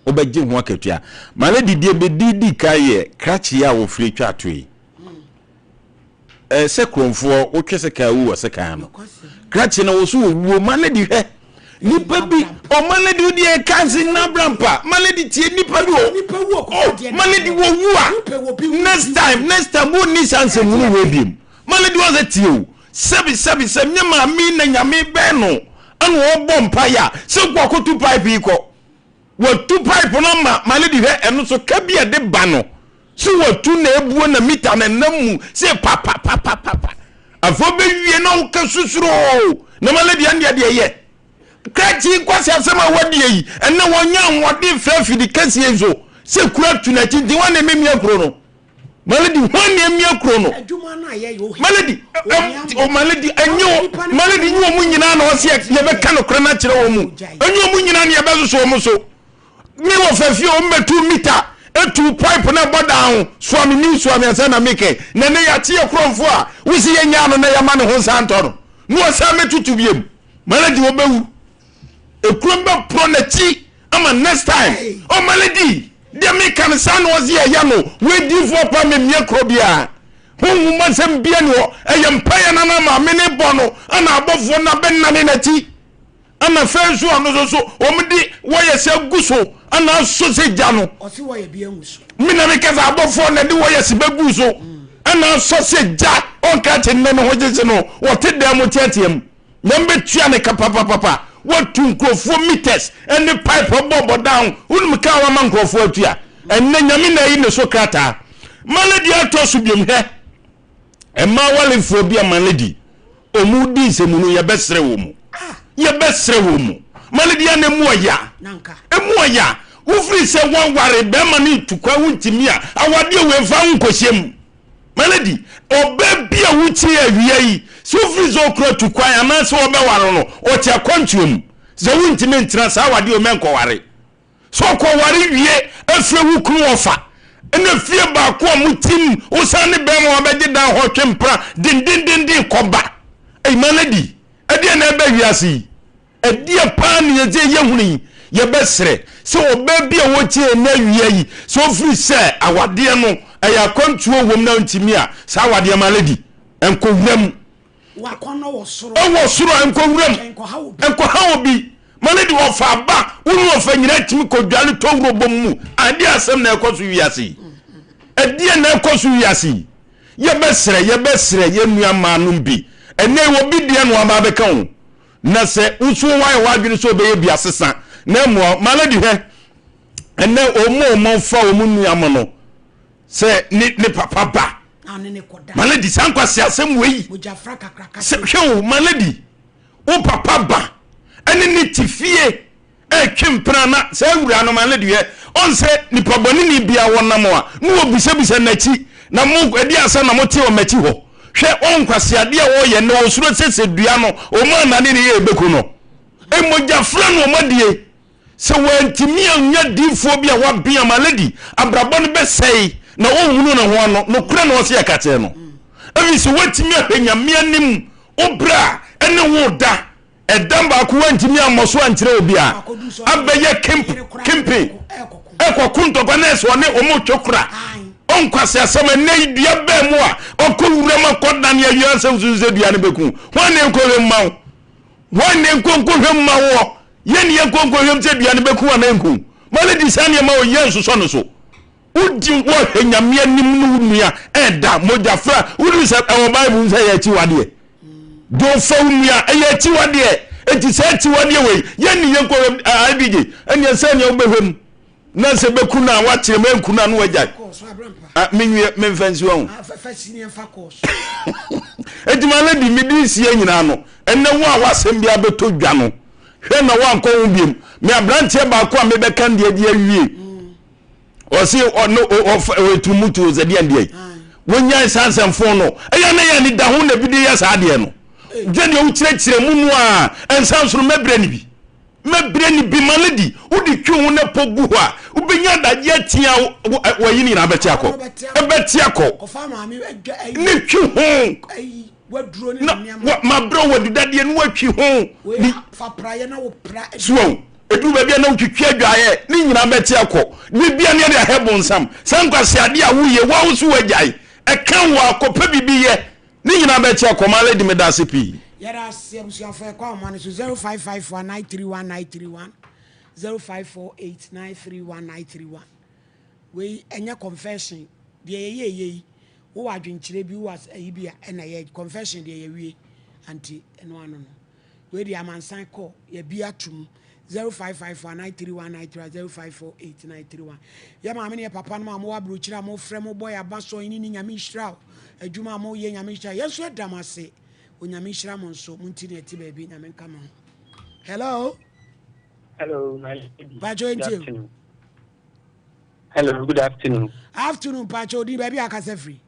obegye ho akatua my lady de bedidi kaye krachi ya wo firi twa toyi se kromfo wo twese ka wu wose kan no krachi na wo so wo my lady hwe nipa bi o my lady de kansi na brampa my lady tie nipa bi o my lady wo wu a next time wo ni chance mu no biem my lady was a tie sebi nyama mi na nyame be no anu wo bompa ya se kwa kotu pipe iko wo tu pipe no ma my lady hwe eno so ka bia de ba no so wo tu na ebuo na mita na namu se papa afo be wie na wo ka susuro na my lady ande de ye krachi kwasi asema wadi yi ene wonya wodi frafi di kasi enzo se kura tu na chi di wane memia kro no my lady wane emia kro no aduma na ye yo my lady my lady enyo my lady nyo mu nyina na wose ye be ka no kro na kire wo mu enyo mu nyina na ye be so mu so ni wo fafi o mbetu mita etu pipe na boda ho swami ni swami asa na meke na ne ya tie kromfo a wusi ye nya no na ya ma ne ho santo no no asa metutu biem my lady wo bewu ekromba pro na chi ama next time oh my lady de me kan san was ye ya no we di for pa me mia krobia hu ma sem bia ne ho empire na na ma me ne bono ana abofo na ben na ne na chi ana fensu ano so omdi wo ye se guso ana so se jano osi wo ye bia nguso mi na me kaza abofo na de wo ye se beguso ana so se ja on ka te ne ho jese no wo te da mo tiatem nyambe tua ne papa what to nkrofo meters and the pipe bobo down unum ka wa man nkrofo atua enne nyame na yi ne so krata malady atosu biem he e ma wale fo bia malady omudi semunu ye besre wo mu malady ane muoya nanka emuoya wo free se won ware be ma ni tukwa wuntimi a awade we fa nkosiem malady obebia wuti awie so free zo kro tukwa ya na se obe ware no o tia kwantuom ze wuntimi ntra sa awade o menko ware so ko ware wie afre wukru ofa ene fie ba ko mutim o san be mo obegye dan ho twempra din koba ei malady ade na ebe wiase ade pa ne ye yehuni ye besre so obebia wo tie na wie yi so free se awade no ɛyɛ kontuo wom na ntimi a saa wade ma lady enkowuram wakono wo soro enkowuram enkoha obi ma lady wo fa ba wonu wo fa nyina timi kodwale towro bom mu ade asem na ekoso wiase adie na ekoso wiase ye besre ye nua manum bi ene wo bi de no aba beka wo na se usu wai wadwene so be ye bi asesa na mo ma lady he ene omo fa omu nua mo no se ni papa ba malady sankwasi asem wei hwe malady o papa ba ene ni tifie twempra na se awura no malady ye on se ni paboni ni bia wonam a no obisebise nachi na mo edi asa na mo tie o machi ho hwe on kwasi ade a wo ye na osuro sese dua no o ma na ne ye ebeku no emoja fra no modie se wantimi anya difo bia wa bia malady abrabon be sei na ohunu na ho no no kura na wo se yakate no ebi se watimi ahanyame anim obra ene wo da edam ba ko wantimi amoso ankyere obi a abeye kimpi ekokunto kwa na so ne omo twokura onkwase asema ne dua ba mu a okowura makoda ne awia se uzuze dua ne beku wane enkowe mawo wane enkonkowe mawo yeni enkonkowe se dua ne beku wana enku maledi sane ma o yensu so no so udi wo hanyame anim no nua eda mojafra udi se e bible say ya ti wade do fa nua e ya ti wade eti se ti wade we yeni yenko abije enya se nya obehwem na se beku na wa kire me nku na no wagya menwie memfansi won eti maledi midisi nyina no enne wo a wasem bia beto dwa no hwe na wa nko wo biem me abrantie ba ko a me beka ndie die awie osi ono otumutu zede ande wonya sansanfo no eya na ya ni da ho na bi de ya sa ade no gye de wo kyerɛkyerɛ mu no a ensansoro mebre ni bi maledi udi twu ho na pogu ho a ubenya daje atia wayini na beti akọ ni twu ho waduro ni ma bro wadudade no watwi ho ni fa praye na wo pra so edu ba bia na wotwitwi adwaye ni nyina beti akọ ni bia ne de hebon sam sankwase ade a wuye wa wo so wagyae ekan wa akọpa bibiye ni nyina beti akọ maledi medase pi yara sebusia fa kwa ma ni 0554931931 0548931931 we enya confession de ye wo wadwenkyire bi was ayibia na ye confession de ye wie anti eno ano no we di amansan call ye bi atum 0554931931 0548931931 ya ma me ne papa no ma wo abrochira mo frɛ mo boy abaso ni nyame hira adwuma mo ye nyame hira yeso edamase onyame hira mo nso munti ne ti ba bi nyame nka mo. Hello my Pacho Nje. Hello, good afternoon. Afternoon, Pacho. Di baby akase free.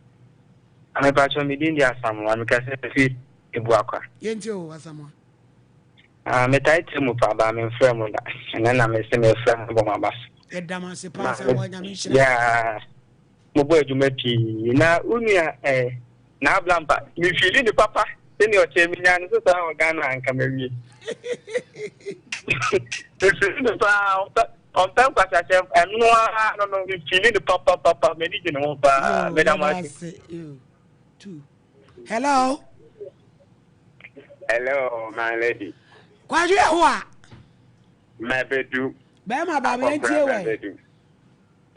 I'm Pacho mi di Asamoah. I'm kase free Ebuakwa. Yenti o Asamoah. Me title mu pa ba me frɛ mo da. Na na me se me frɛ mo bo mabas. Edama se pa Asamoah nyame hira. Yeah. Mo bo adwuma pi. Na unua na ablampa. Me feel ni papa. Seni o che mi nya no so sa o Ghana anka mawie. On time kwa cha no feeling the papa me di no pa me da ma two. Hello my lady kwa ju ho a me bedu be ma ba me tie we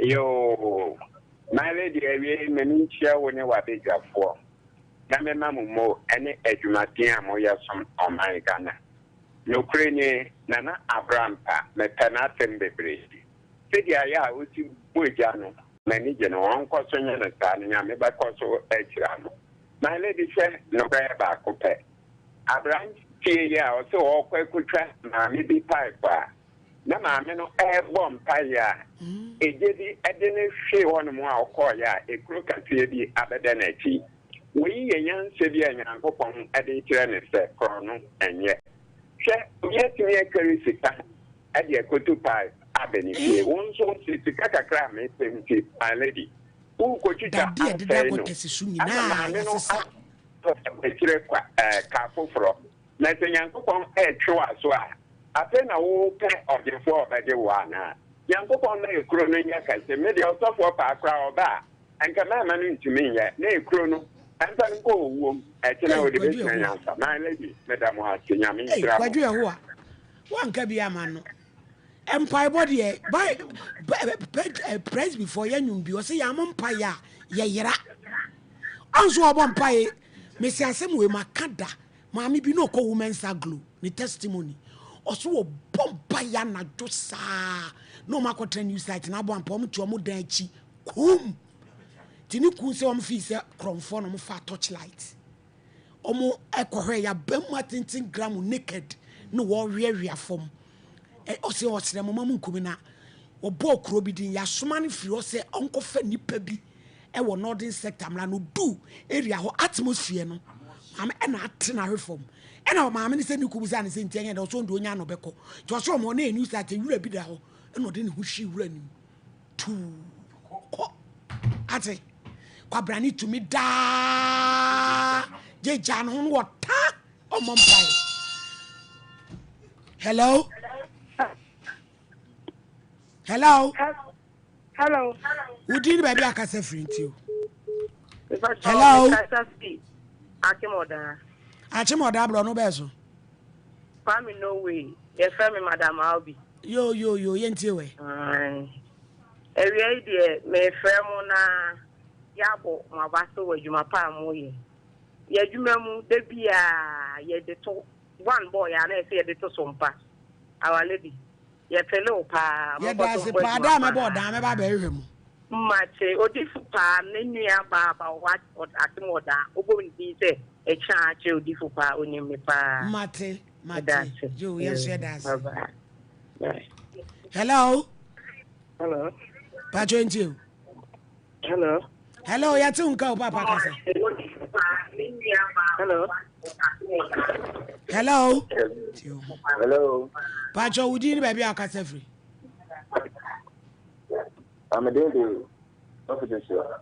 yo my lady ewie me ni chia wo ne wa bedwafo na me mamumo ene adwumaden amoya som on my Ghana no krenye nana abrampa me penatem bebre sedia ya oti boja no mani je no onko so nya na ta nya me ba ko so ekira no my lady she no ba ko pe abram tie ya o so o kwa kutwa na me bi pipe a na ma me no bom pa ya ejedi edene hwe wono mu a ko ya ekuro katie bi abeda na chi we yenyan se bi anyankopon ade kire ne se kro no enye yet me carry sika at the Kotu Pai Abenifie. One so sika kakra me penti my lady. Who could you tell? I know careful from Nathan Yankopon a choa so I think I will pay of the four by the one. Yankopon a cronin yakas, the media of a crowd that anka mama no ntumi ya na ekuro no ansa nko wo etena wo de be tena ansa na lady madam ha tenya me ndra kwadwe ho a wanka bi ama no empire body by press before yanum bi o se ya mompa ya ye yera anso obompa ye mesi asem we makada maami bi no ko women's aglo ni testimony oso wo bompa ya na jo saa no makotra news site na bompa om tuo mo dan achi kum tini kun se om fi se kromfo no mo fa torchlight omo ekohwe ya bemu atintin gram naked no wo wiawia fom ose osere mo mamu nkumi na obo okro bi din ya soma ne firi ose onko fa nipa bi e wo northern sector mra no du area ho atmosphere no am e na atena hwefom e na maame ne se ni kubuza ne se ntianya de so ndo onya no beko to so mo na enu sate wura bi da ho e no de ne huhyi wura ni tu ko ate kwa brani to me da je jan ho wota o mom pai. Hello. Hello. Hello. Who did baby akase free you? Hello. Achimoda bro no beso. Family no way. Your family Madam Albi. Yo yenti we. Area dey me fremu na yabo mabaso wadwuma pa amoye. Yadwuma mu de bia ye de to one boy ya na say ye de to sompa. Our lady. Ye pelo pa ye da se pa da me bo da me ba be hwem mache odifu pa nenua baba what atimoda obo ndi se e cha che odifu pa onimi pa mate yo yes ye das hello pa jointu hello ya tunka o papa kasa hello Pacho udini baby akase free I'm a daily confidential.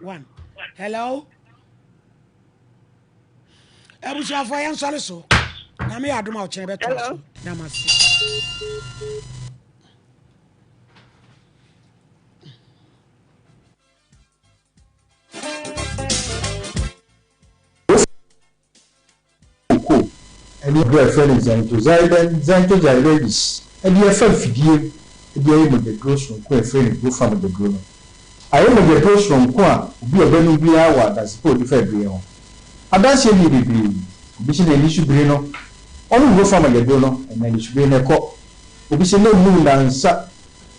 One. Hello. Ebusia for yan sole so. Na me aduma o chen be to so. Namase. Any girlfriend is Zanto Jaredis, and you are fidie, the aim of the gross from Queen Friend, go from the grown. I am the gross from Qua, be a very be hour that's supposed to February. I don't say you be Bishop and Bishop Breno, only go from the grown, and then you should be in a court. Bishop no moon and sat,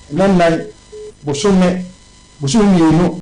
and then night, Bosome, you know.